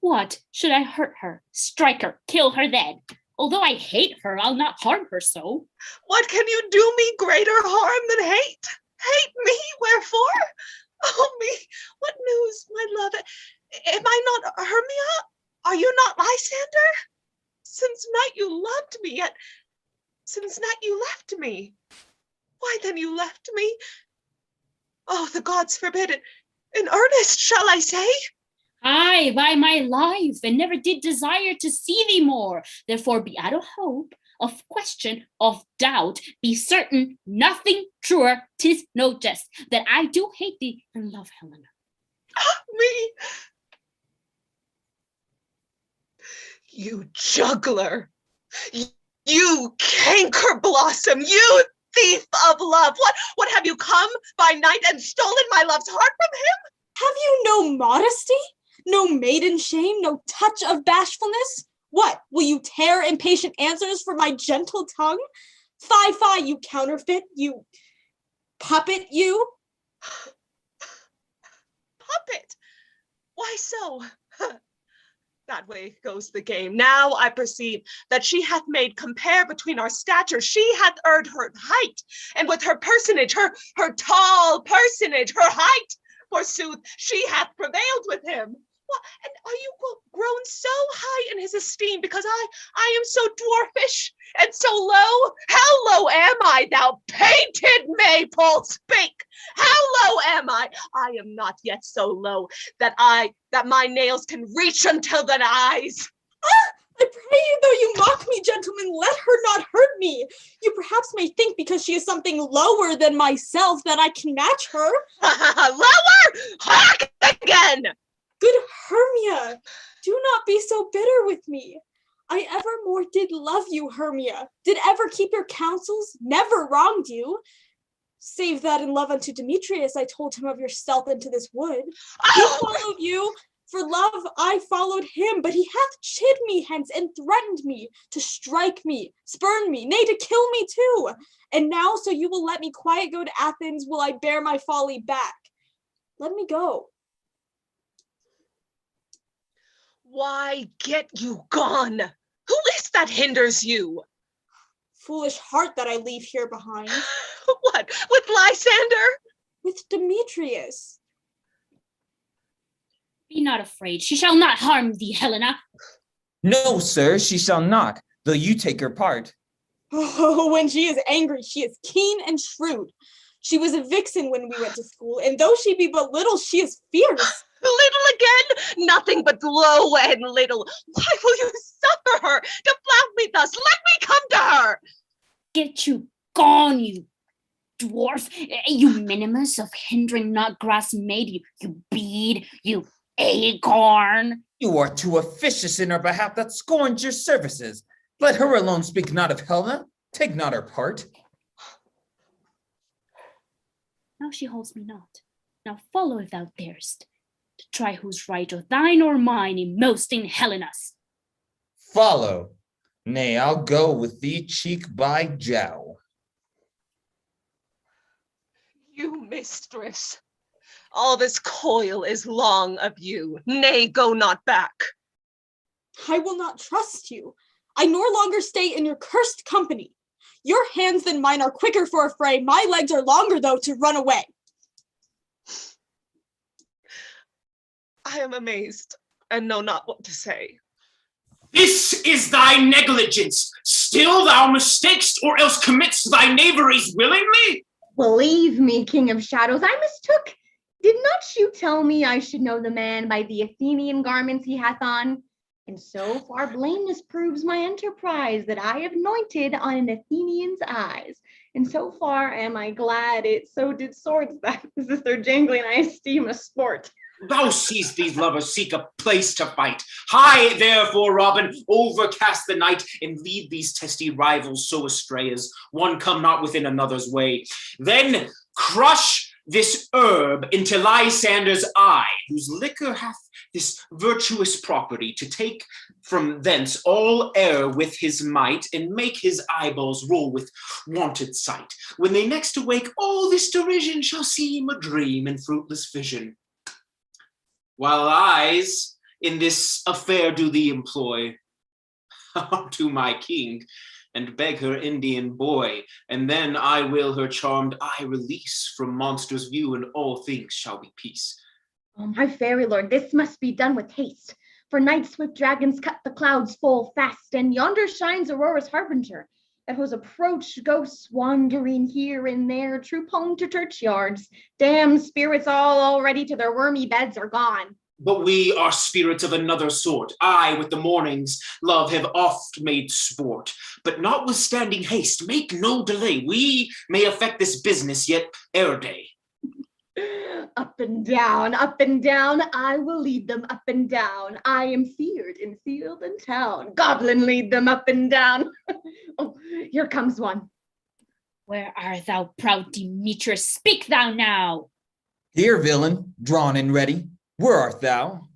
What? Should I hurt her? Strike her, kill her then. Although I hate her, I'll not harm her so. What can you do me greater harm than hate? Hate me, wherefore? Oh me, what news, my love? Am I not Hermia? Are you not Lysander? Since night you loved me, yet since night you left me. Why then you left me? Oh, the gods forbid it. In earnest, shall I say? Aye, by my life, and never did desire to see thee more. Therefore be out of hope, of question, of doubt. Be certain, nothing truer, 'tis no jest, that I do hate thee and love Helena. Me? You juggler. You canker blossom. You thief of love. What have you come by night and stolen my love's heart from him? Have you no modesty? No maiden shame? No touch of bashfulness? What, will you tear impatient answers from my gentle tongue? Fie, fie, you counterfeit, you puppet, you. Puppet? Why so? That way goes the game. Now I perceive that she hath made compare between our stature. She hath erred her height, and with her personage, her tall personage, her height, forsooth, she hath prevailed with him. Well, and are you grown so high in his esteem because I am so dwarfish and so low? How low am I, thou painted maypole? Speak! How low am I? I am not yet so low that my nails can reach until the eyes. Ah, I pray you, though you mock me, gentlemen, let her not hurt me. You perhaps may think because she is something lower than myself that I can match her. Lower? Hark again! Good Hermia, do not be so bitter with me. I evermore did love you, Hermia, did ever keep your counsels, never wronged you. Save that in love unto Demetrius, I told him of your stealth into this wood. He followed you, for love I followed him, but he hath chid me hence and threatened me to strike me, spurn me, nay, to kill me too. And now, so you will let me quiet go to Athens, will I bear my folly back. Let me go. Why get you gone? Who is that hinders you? Foolish heart that I leave here behind. What, with Lysander? With Demetrius. Be not afraid, she shall not harm thee, Helena. No, sir, she shall not, though you take her part. Oh, when she is angry, she is keen and shrewd. She was a vixen when we went to school, and though she be but little, she is fierce. Little again? Nothing but low and little. Why will you suffer her to flout me thus? Let me come to her. Get you gone, you dwarf, you minimus of hindering not grass made, you bead, you acorn. You are too officious in her behalf that scorns your services. Let her alone speak not of Helena, take not her part. Now she holds me not. Now follow if thou darest, to try whose right or thine or mine in mosting Helena's. Follow. Nay, I'll go with thee cheek by jowl. You mistress, all this coil is long of you. Nay, go not back. I will not trust you. I no longer stay in your cursed company. Your hands than mine are quicker for a fray. My legs are longer, though, to run away. I am amazed and know not what to say. This is thy negligence. Still thou mistakest, or else commits thy knaveries willingly? Believe me, King of Shadows, I mistook. Did not you tell me I should know the man by the Athenian garments he hath on? And so far blameless proves my enterprise that I have anointed on an Athenian's eyes. And so far am I glad it so did swords that as if they're jangling I esteem a sport. Thou seest these lovers seek a place to fight. Hie, therefore, Robin, overcast the night, and lead these testy rivals so astray as one come not within another's way. Then crush this herb into Lysander's eye, whose liquor hath this virtuous property to take from thence all error with his might, and make his eyeballs roll with wonted sight. When they next awake, all this derision shall seem a dream and fruitless vision. While eyes in this affair do thee employ, to my king, and beg her Indian boy, and then I will her charmed eye release from monster's view, and all things shall be peace. Oh, my fairy lord, this must be done with haste, for night swift dragons cut the clouds full fast, and yonder shines Aurora's harbinger. Echoes approach, ghosts wandering here and there, troop home to churchyards. Damned spirits all already to their wormy beds are gone. But we are spirits of another sort. I, with the morning's love, have oft made sport. But notwithstanding haste, make no delay. We may effect this business yet ere day. Up and down, I will lead them up and down. I am feared in field and town. Goblin lead them up and down. Oh, here comes one. Where art thou, proud Demetrius? Speak thou now. Here, villain, drawn and ready. Where art thou?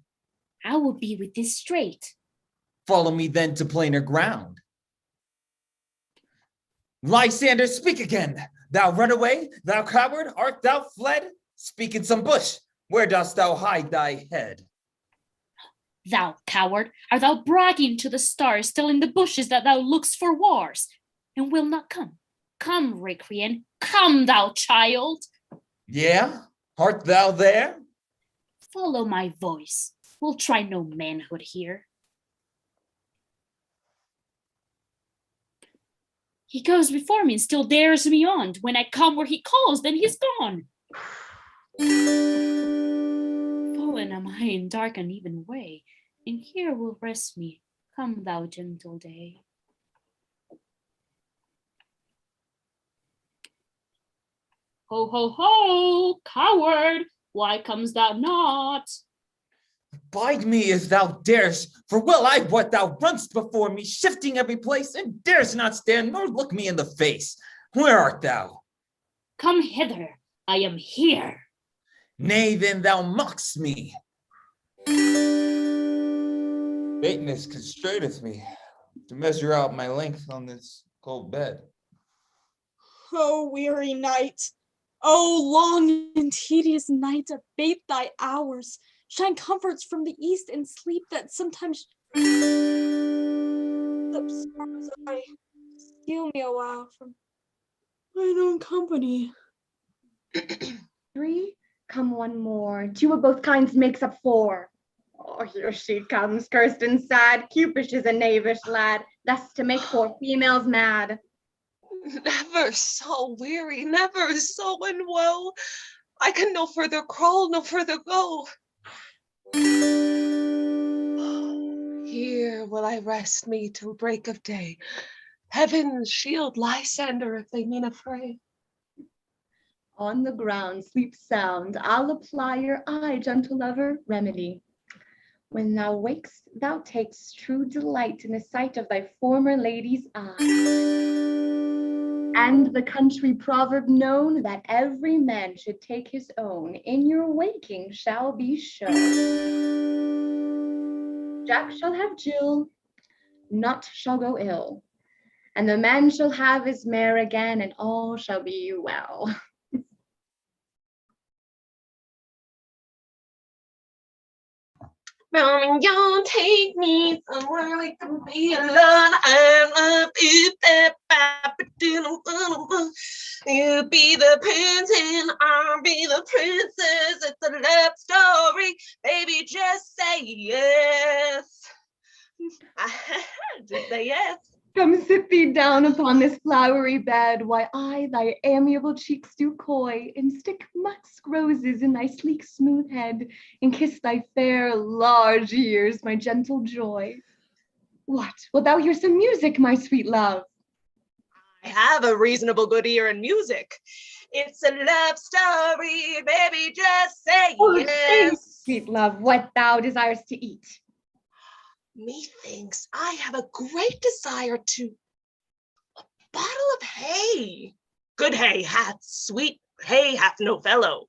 I will be with thee straight. Follow me then to plainer ground. Lysander, speak again. Thou runaway, thou coward, art thou fled? Speak in some bush. Where dost thou hide thy head? Thou coward, art thou bragging to the stars, still in the bushes that thou look'st for wars, and will not come? Come, Requiem, come, thou child. Yeah? Art thou there? Follow my voice. We'll try no manhood here. He goes before me and still dares me on. When I come where he calls, then he's gone. Fallen am I in dark uneven way, and here will rest me. Come, thou gentle day. Ho, ho, ho, coward! Why comes thou not? Bide me as thou darest, for well I what thou runst before me, shifting every place, and darest not stand nor look me in the face. Where art thou? Come hither, I am here. Nay, then thou mockst me. Faintness constraineth me to measure out my length on this cold bed. O weary night, O long and tedious night, abate thy hours. Shine comforts from the east and sleep that sometimes obscures eye. Steal me a while from mine own company. 3, come one more. 2 of both kinds makes up 4. Oh, here she comes, cursed and sad. Cupish is a knavish lad, thus to make poor females mad. Never so weary, never so in woe. I can no further crawl, no further go. Here will I rest me till break of day. Heaven shield Lysander if they mean a fray. On the ground, sleep sound. I'll apply your eye, gentle lover, remedy. When thou wakest, thou takest true delight in the sight of thy former lady's eye. And the country proverb known that every man should take his own, in your waking shall be shown. Jack shall have Jill, naught shall go ill, and the man shall have his mare again, and all shall be well. Y'all take me somewhere we can be alone. I'm up, you be the prince and I'll be the princess. It's a love story, baby. Just say yes. I had to say yes. Come sit thee down upon this flowery bed, while I thy amiable cheeks do coy, and stick musk roses in thy sleek smooth head, and kiss thy fair large ears, my gentle joy. What, wilt thou hear some music, my sweet love? I have a reasonable good ear in music. It's a love story, baby. Just say yes. Sweet love, what thou desirest to eat. Methinks I have a great desire to a bottle of hay. Good hay hath sweet, hay hath no fellow.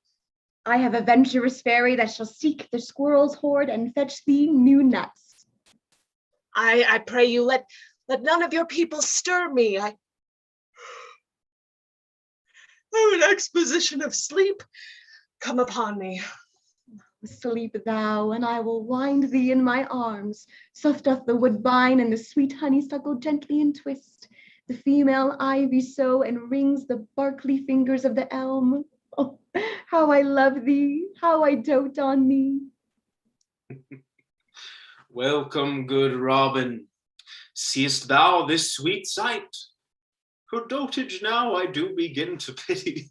I have a venturous fairy that shall seek the squirrel's hoard and fetch thee new nuts. I pray you let none of your people stir me. I an exposition of sleep come upon me. Sleep thou, and I will wind thee in my arms. Soft doth the woodbine and the sweet honeysuckle gently entwist. The female ivy so enrings the barkly fingers of the elm. Oh, how I love thee, how I dote on thee. Welcome, good Robin. Seest thou this sweet sight? Her dotage now I do begin to pity,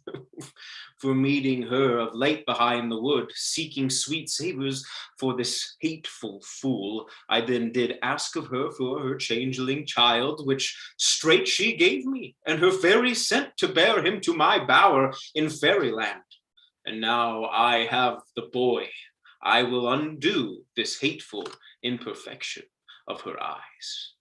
for meeting her of late behind the wood, seeking sweet savours for this hateful fool. I then did ask of her for her changeling child, which straight she gave me, and her fairy sent to bear him to my bower in fairyland. And now I have the boy. I will undo this hateful imperfection of her eyes.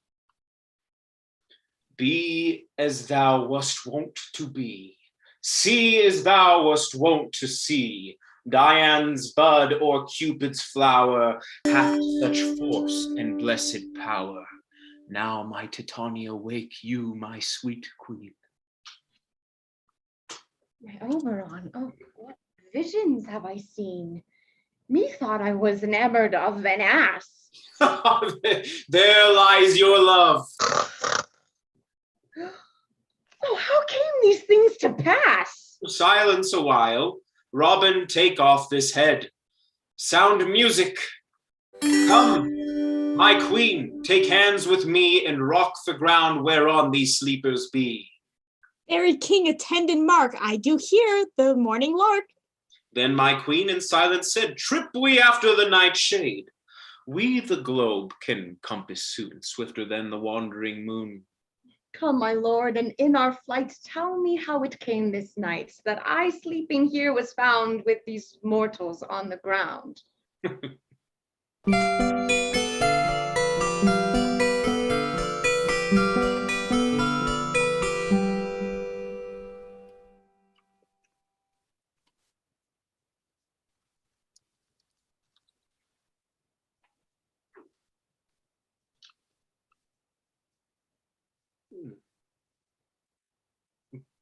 Be as thou wast wont to be. See as thou wast wont to see. Dian's bud or Cupid's flower hath such force and blessed power. Now, my Titania, wake you, my sweet queen. My Oberon, oh, what visions have I seen? Methought I was enamored of an ass. There lies your love. Oh, how came these things to pass? Silence a while. Robin, take off this head. Sound music. Come, my queen, take hands with me and rock the ground whereon these sleepers be. Fairy king, attend and mark. I do hear the morning lark. Then my queen in silence said, trip we after the night shade. We the globe can compass soon, swifter than the wandering moon. Come, my lord, and in our flight tell me how it came this night that I sleeping here was found with these mortals on the ground.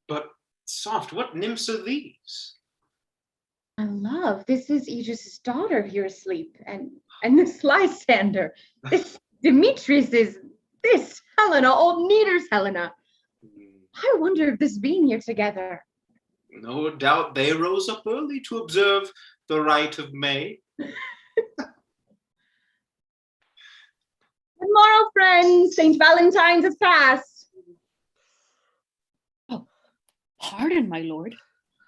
But soft, what nymphs are these? My love, this is Aegis's daughter here asleep, and this Lysander, this Demetrius is this Helena, old Neater's Helena. I wonder if this being here together. No doubt they rose up early to observe the rite of May. Good morrow, friends. St. Valentine's is past. Pardon, my lord.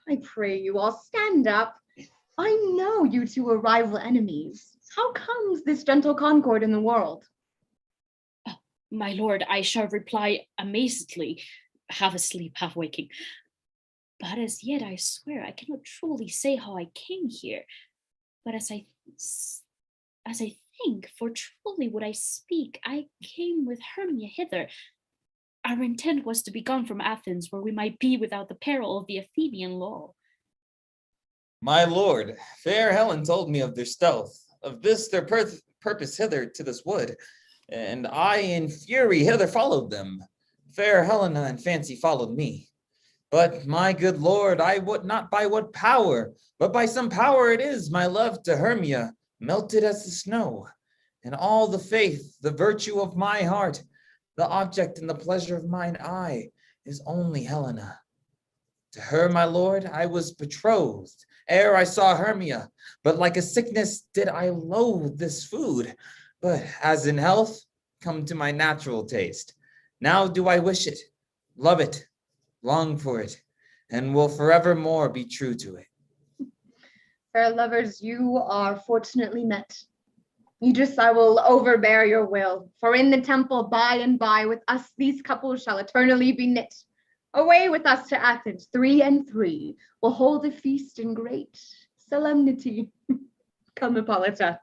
I pray you all stand up. I know you two are rival enemies. How comes this gentle concord in the world? My lord, I shall reply amazedly, half asleep, half waking. But as yet, I swear, I cannot truly say how I came here. But as I think, for truly would I speak, I came with Hermia hither. Our intent was to be gone from Athens, where we might be without the peril of the Athenian law. My lord, fair Helen told me of their stealth, of this their purpose hither to this wood, and I in fury hither followed them. Fair Helena in fancy followed me. But my good lord, I would not by what power, but by some power it is, my love to Hermia, melted as the snow, and all the faith, the virtue of my heart, the object and the pleasure of mine eye is only Helena. To her, my lord, I was betrothed ere I saw Hermia, but like a sickness did I loathe this food. But as in health, come to my natural taste. Now do I wish it, love it, long for it, and will forevermore be true to it. Fair lovers, you are fortunately met. Aegis, I will overbear your will, for in the temple by and by with us these couples shall eternally be knit. Away with us to Athens, 3 and 3, we'll hold a feast in great solemnity. Come, Hippolyta.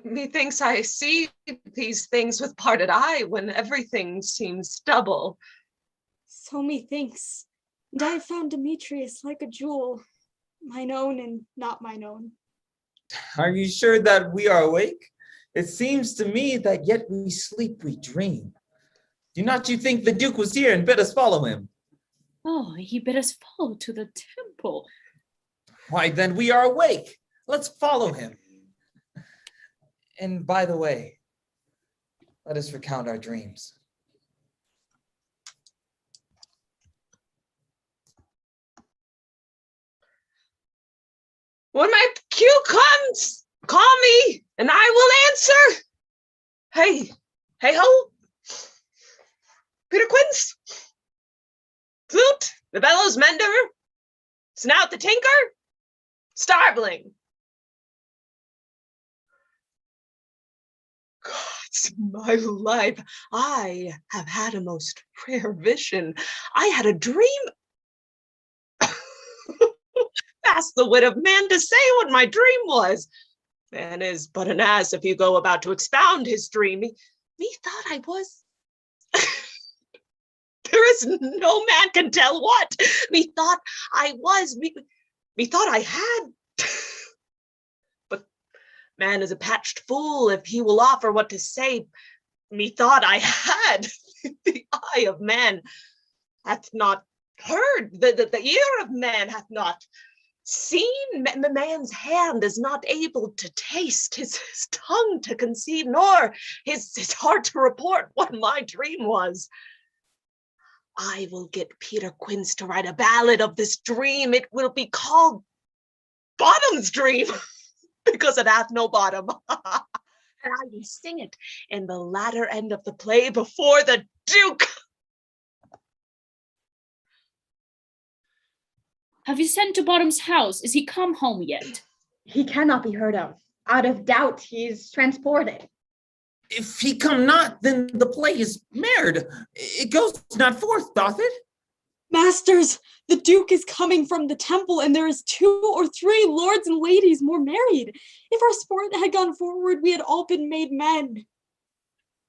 Methinks I see these things with parted eye when everything seems double. So methinks, and I have found Demetrius like a jewel, mine own and not mine own. Are you sure that we are awake? It seems to me that yet we sleep, we dream. Do not you think the Duke was here and bid us follow him? Oh, he bid us follow to the temple. Why, then we are awake. Let's follow him. And by the way, let us recount our dreams. When my cue comes, call me and I will answer. Hey, hey ho. The bellows mender? Snout the tinker? Starveling? God's my life, I have had a most rare vision. I had a dream. Ask the wit of man to say what my dream was. Man is but an ass if you go about to expound his dream. Methought I was. There is no man can tell what. Methought I was. Methought I had. But man is a patched fool if he will offer what to say. Methought I had. The eye of man hath not heard. The ear of man hath not seen. Man's hand is not able to taste, his tongue to conceive, nor his heart to report what my dream was. I will get Peter Quince to write a ballad of this dream. It will be called Bottom's Dream, because it hath no bottom. And I will sing it in the latter end of the play before the Duke. Have you sent to Bottom's house? Is he come home yet? He cannot be heard of. Out of doubt, he is transported. If he come not, then the play is marred. It goes not forth, doth it? Masters, the Duke is coming from the temple, and there is 2 or 3 lords and ladies more married. If our sport had gone forward, we had all been made men.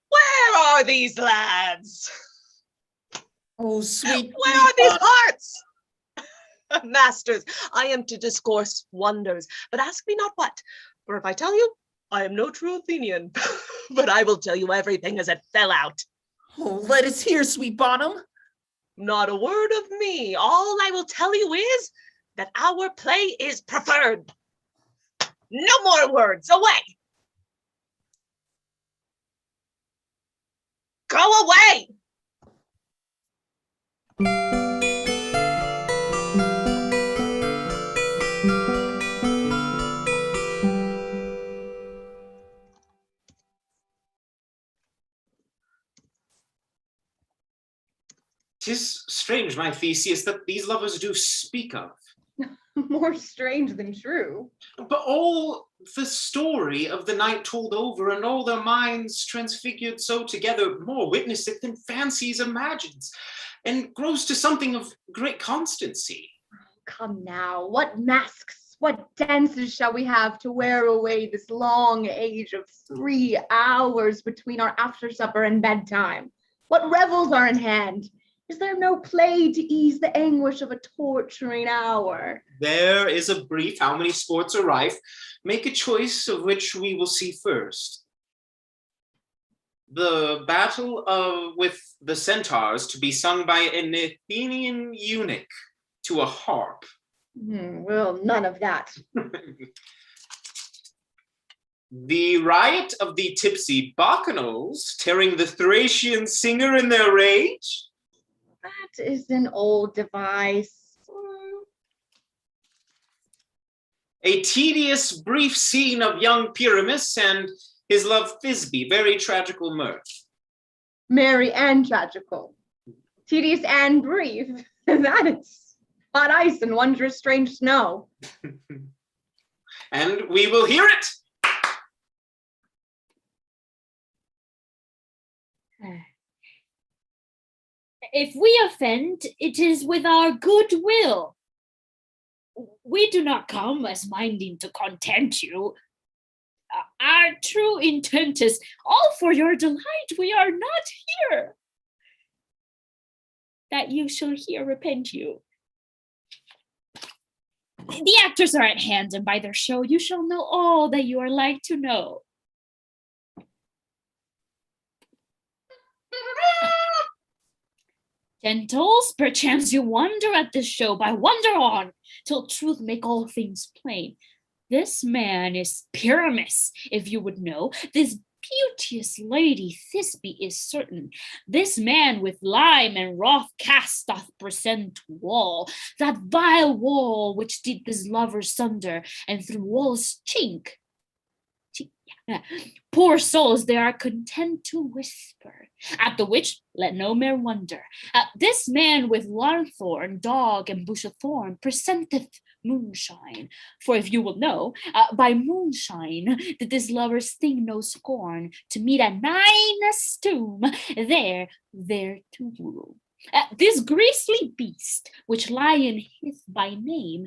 Where are these lads? Oh, sweet. Where are these hearts? Masters, I am to discourse wonders, but ask me not what, for if I tell you, I am no true Athenian, but I will tell you everything as it fell out. Oh, let us hear, sweet Bottom. Not a word of me. All I will tell you is that our play is preferred. No more words. Away. Go away. "'Tis strange, my Theseus, that these lovers do speak of. More strange than true. But all the story of the night told over, and all their minds transfigured so together, more witness it than fancies imagines, and grows to something of great constancy." Come now, what masks, what dances shall we have to wear away this long age of 3 hours between our after supper and bedtime? What revels are in hand? Is there no play to ease the anguish of a torturing hour? There is a brief, how many sports are rife? Make a choice of which we will see first. The battle with the centaurs, to be sung by an Athenian eunuch to a harp. Well, none of that. The riot of the tipsy bacchanals, tearing the Thracian singer in their rage. That is an old device. A tedious, brief scene of young Pyramus and his love Thisbe, very tragical mirth. Merry and tragical. Tedious and brief. That is hot ice and wondrous strange snow. And we will hear it. If we offend, it is with our good will. We do not come as minding to content you. Our true intent is all for your delight. We are not here that you shall here repent you. The actors are at hand, and by their show you shall know all that you are like to know. Gentles, perchance you wonder at this show, but wonder on, till truth make all things plain. This man is Pyramus, if you would know. This beauteous lady Thisbe is certain. This man with lime and wrath cast doth present wall, that vile wall which did this lover sunder, and through wall's chink Poor souls, they are content to whisper, at the which let no man wonder. This man with lanthorn, dog, and bush of thorn presenteth moonshine. For if you will know, by moonshine did this lovers think no scorn to meet at Ninus' tomb, there to woo. This grisly beast, which Lion hath by name,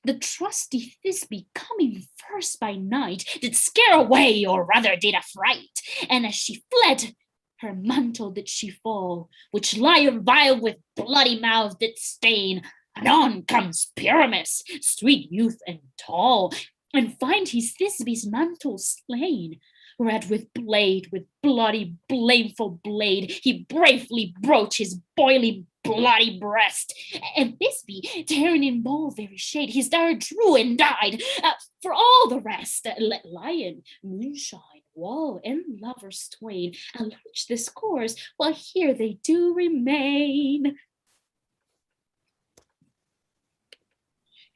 the trusty Thisbe coming first by night, did scare away, or rather did affright, and as she fled, her mantle did she fall, which Lion vile with bloody mouth did stain. Anon comes Pyramus, sweet youth and tall, and find he's Thisbe's mantle slain. Red with bloody, blameful blade, he bravely broached his boiling bloody breast, and Thisbe, tearing in ball very shade, his dart drew and died. For all the rest, let Lion, moonshine, wall, and lovers twain allege this course, while here they do remain.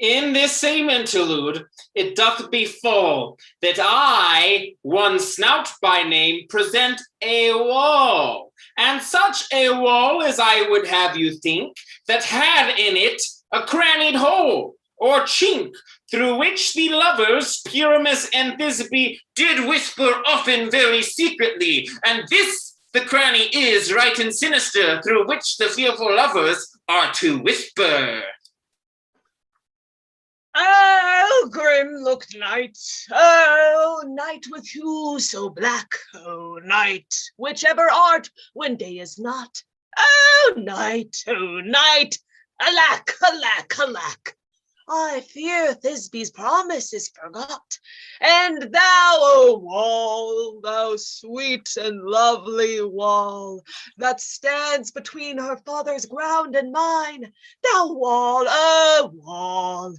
In this same interlude, it doth befall that I, one Snout by name, present a wall, and such a wall as I would have you think, that had in it a crannied hole, or chink, through which the lovers, Pyramus and Thisbe, did whisper often very secretly, and this the cranny is, right and sinister, through which the fearful lovers are to whisper. Oh, grim-looked night, oh, night with hue so black, oh, night, whichever art when day is not, oh, night, alack, alack, alack. I fear Thisbe's promise is forgot, and thou, O wall, thou sweet and lovely wall, that stands between her father's ground and mine, thou wall, O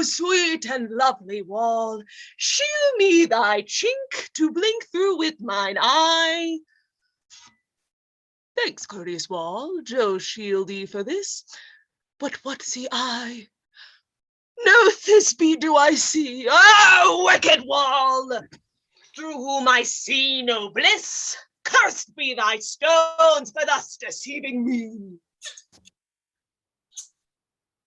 sweet and lovely wall, shew me thy chink to blink through with mine eye. Thanks, courteous wall, Joe shield thee for this, but what see I? No Thisbe do I see, oh, wicked wall, through whom I see no bliss. Cursed be thy stones for thus deceiving me.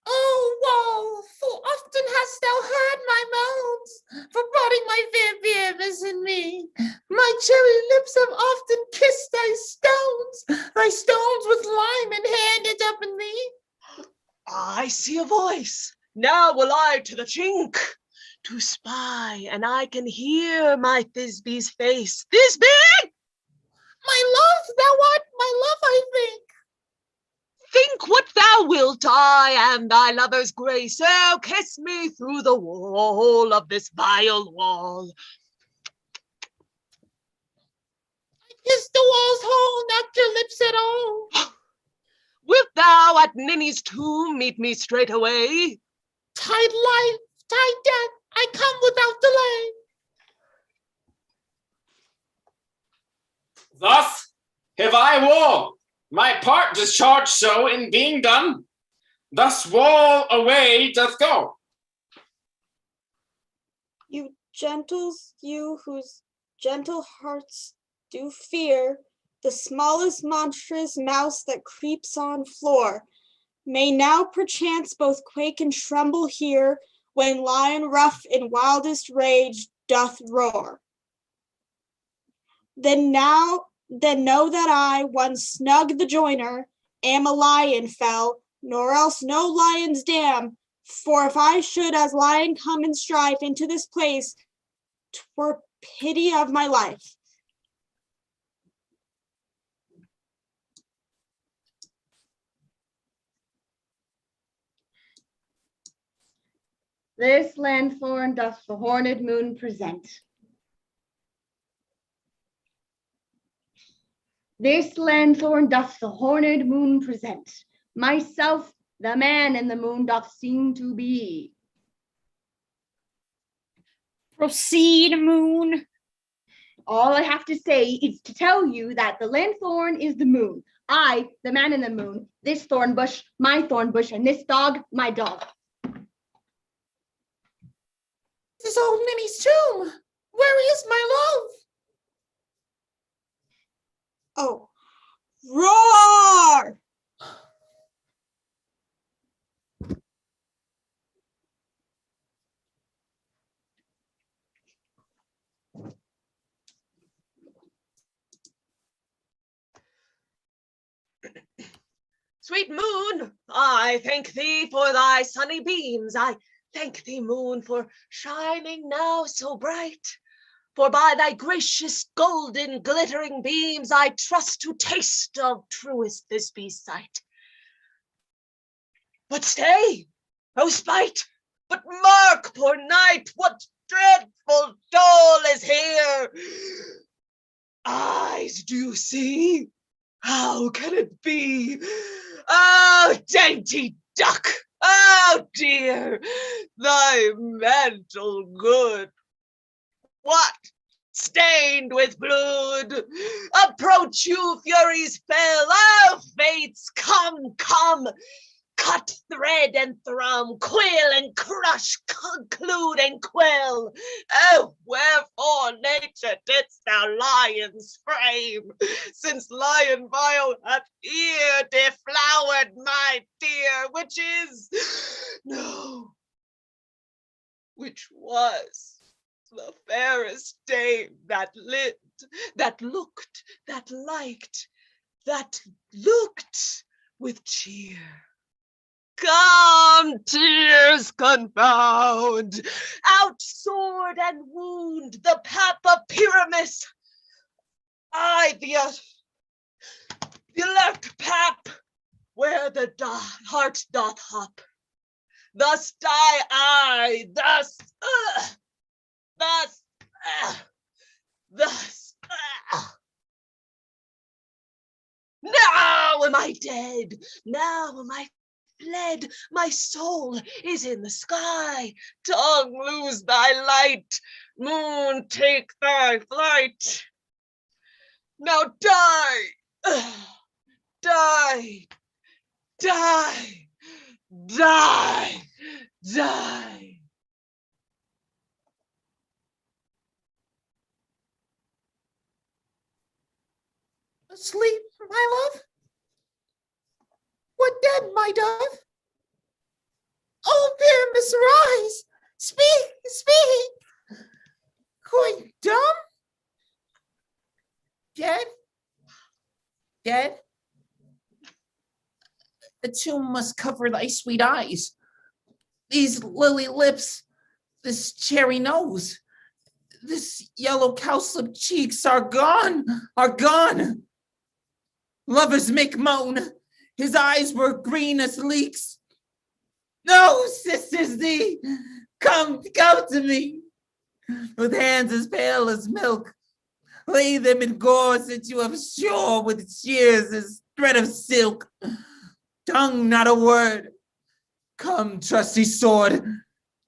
Oh, wall, full often hast thou heard my moans, for rotting my fair beers in me. My cherry lips have often kissed thy stones with lime and handed up in thee. I see a voice. Now will I to the chink to spy, and I can hear my Thisbe's face. Thisbe! My love, thou art my love, I think. Think what thou wilt, I am thy lover's grace. Oh, kiss me through the wall of this vile wall. I kiss the wall's hole, not your lips at all. Wilt thou at Ninny's tomb meet me straightway? Tide life, tide death, I come without delay. Thus have I wall, my part discharged so in being done. Thus wall away doth go. You gentles, you whose gentle hearts do fear the smallest monstrous mouse that creeps on floor, may now perchance both quake and tremble here when lion rough in wildest rage doth roar. Then know that I, one snug the joiner, am a lion fell, nor else no lion's dam, for if I should as lion come in strife into this place, 'twere pity of my life. This lanthorn doth the horned moon present. This lanthorn doth the horned moon present. Myself, the man in the moon, doth seem to be. Proceed, moon. All I have to say is to tell you that the lanthorn is the moon. I, the man in the moon, this thorn bush, my thorn bush, and this dog, my dog. This is old Ninny's tomb. Where is my love? Oh, roar! Sweet moon, I thank thee for thy sunny beams. I thank thee, moon, for shining now so bright. For by thy gracious golden glittering beams I trust to taste of truest Thisbe's sight. But stay, O spite, but mark, poor knight, what dreadful dole is here. Eyes, do you see? How can it be? Oh, dainty duck! Oh, dear! Thy mantle good! What? Stained with blood! Approach you, furies fell! Oh, fates, come, come! Cut, thread, and thrum, quill and crush, conclude and quell. Oh, wherefore, nature, didst thou lion's frame? Since lion vile hath ear deflowered my dear, which is, no, which was the fairest dame that lived, that looked, that liked, that looked with cheer. Come, tears confound, out sword and wound the pap of Pyramus. I, the left pap, where the heart doth hop. Thus die I, thus. Now am I dead, now am I fled, my soul is in the sky. Tongue, lose thy light, moon, take thy flight. Now die, die, die, die, die. Asleep, my love? What dead, my dove? Oh, Pyramus, rise! Speak, speak! Quite dumb? Dead? Dead? The tomb must cover thy sweet eyes. These lily lips, this cherry nose, this yellow cowslip cheeks are gone, are gone. Lovers make moan. His eyes were green as leeks. No, sisters, thee, come to me. With hands as pale as milk, lay them in gauze that you have sure with shears as thread of silk. Tongue not a word. Come, trusty sword.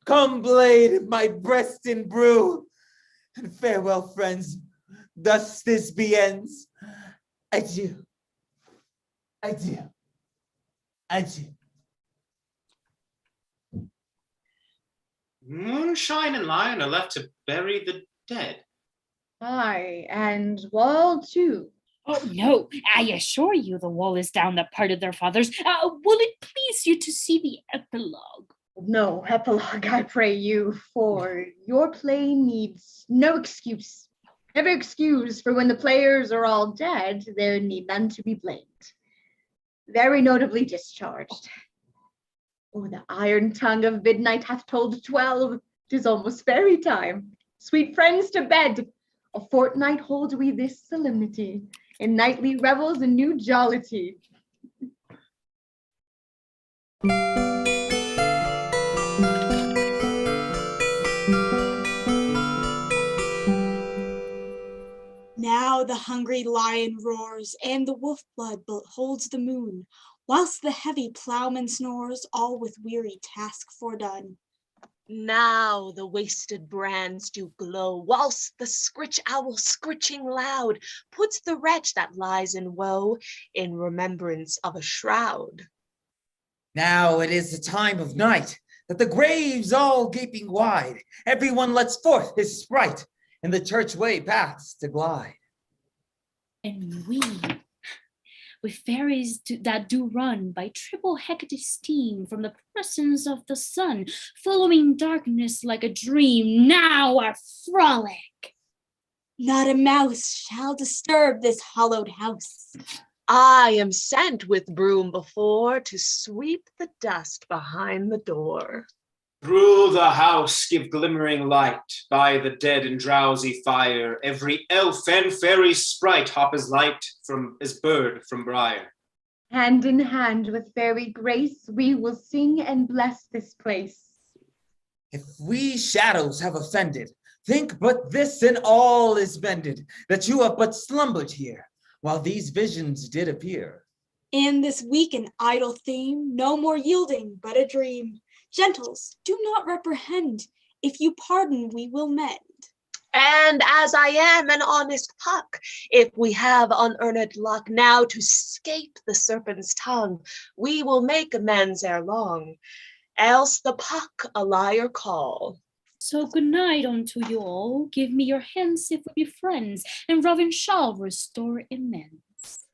Come, blade, my breast in brew. And farewell, friends. Thus this be ends. Adieu. Adieu. Adieu. Moonshine and Lion are left to bury the dead. Aye, and Wall too. Oh, no, I assure you the wall is down the part of their fathers. Will it please you to see the epilogue? No epilogue, I pray you, for your play needs no excuse. Never excuse, for when the players are all dead, there need none to be blamed. Very notably discharged. Oh, the iron tongue of midnight hath told 12. 'Tis almost fairy time. Sweet friends, to bed. A fortnight hold we this solemnity. In nightly revels and new jollity. Now the hungry lion roars, and the wolf blood holds the moon, whilst the heavy ploughman snores, all with weary task fordone. Now the wasted brands do glow, whilst the scritch owl scritching loud puts the wretch that lies in woe in remembrance of a shroud. Now it is the time of night, that the graves all gaping wide, everyone lets forth his sprite, in the churchway paths to glide. And we, with fairies that do run by triple hectic steam from the presence of the sun, following darkness like a dream, now our frolic. Not a mouse shall disturb this hallowed house. I am sent with broom before to sweep the dust behind the door. Through the house give glimmering light, by the dead and drowsy fire, every elf and fairy sprite hop as light as bird from briar. Hand in hand with fairy grace, we will sing and bless this place. If we shadows have offended, think but this and all is bended, that you have but slumbered here, while these visions did appear. In this weak and idle theme, no more yielding but a dream. Gentles, do not reprehend. If you pardon, we will mend. And as I am an honest puck, if we have unearned luck now to scape the serpent's tongue, we will make amends ere long, else the puck a liar call. So good night unto you all. Give me your hands if we be friends, and Robin shall restore amends.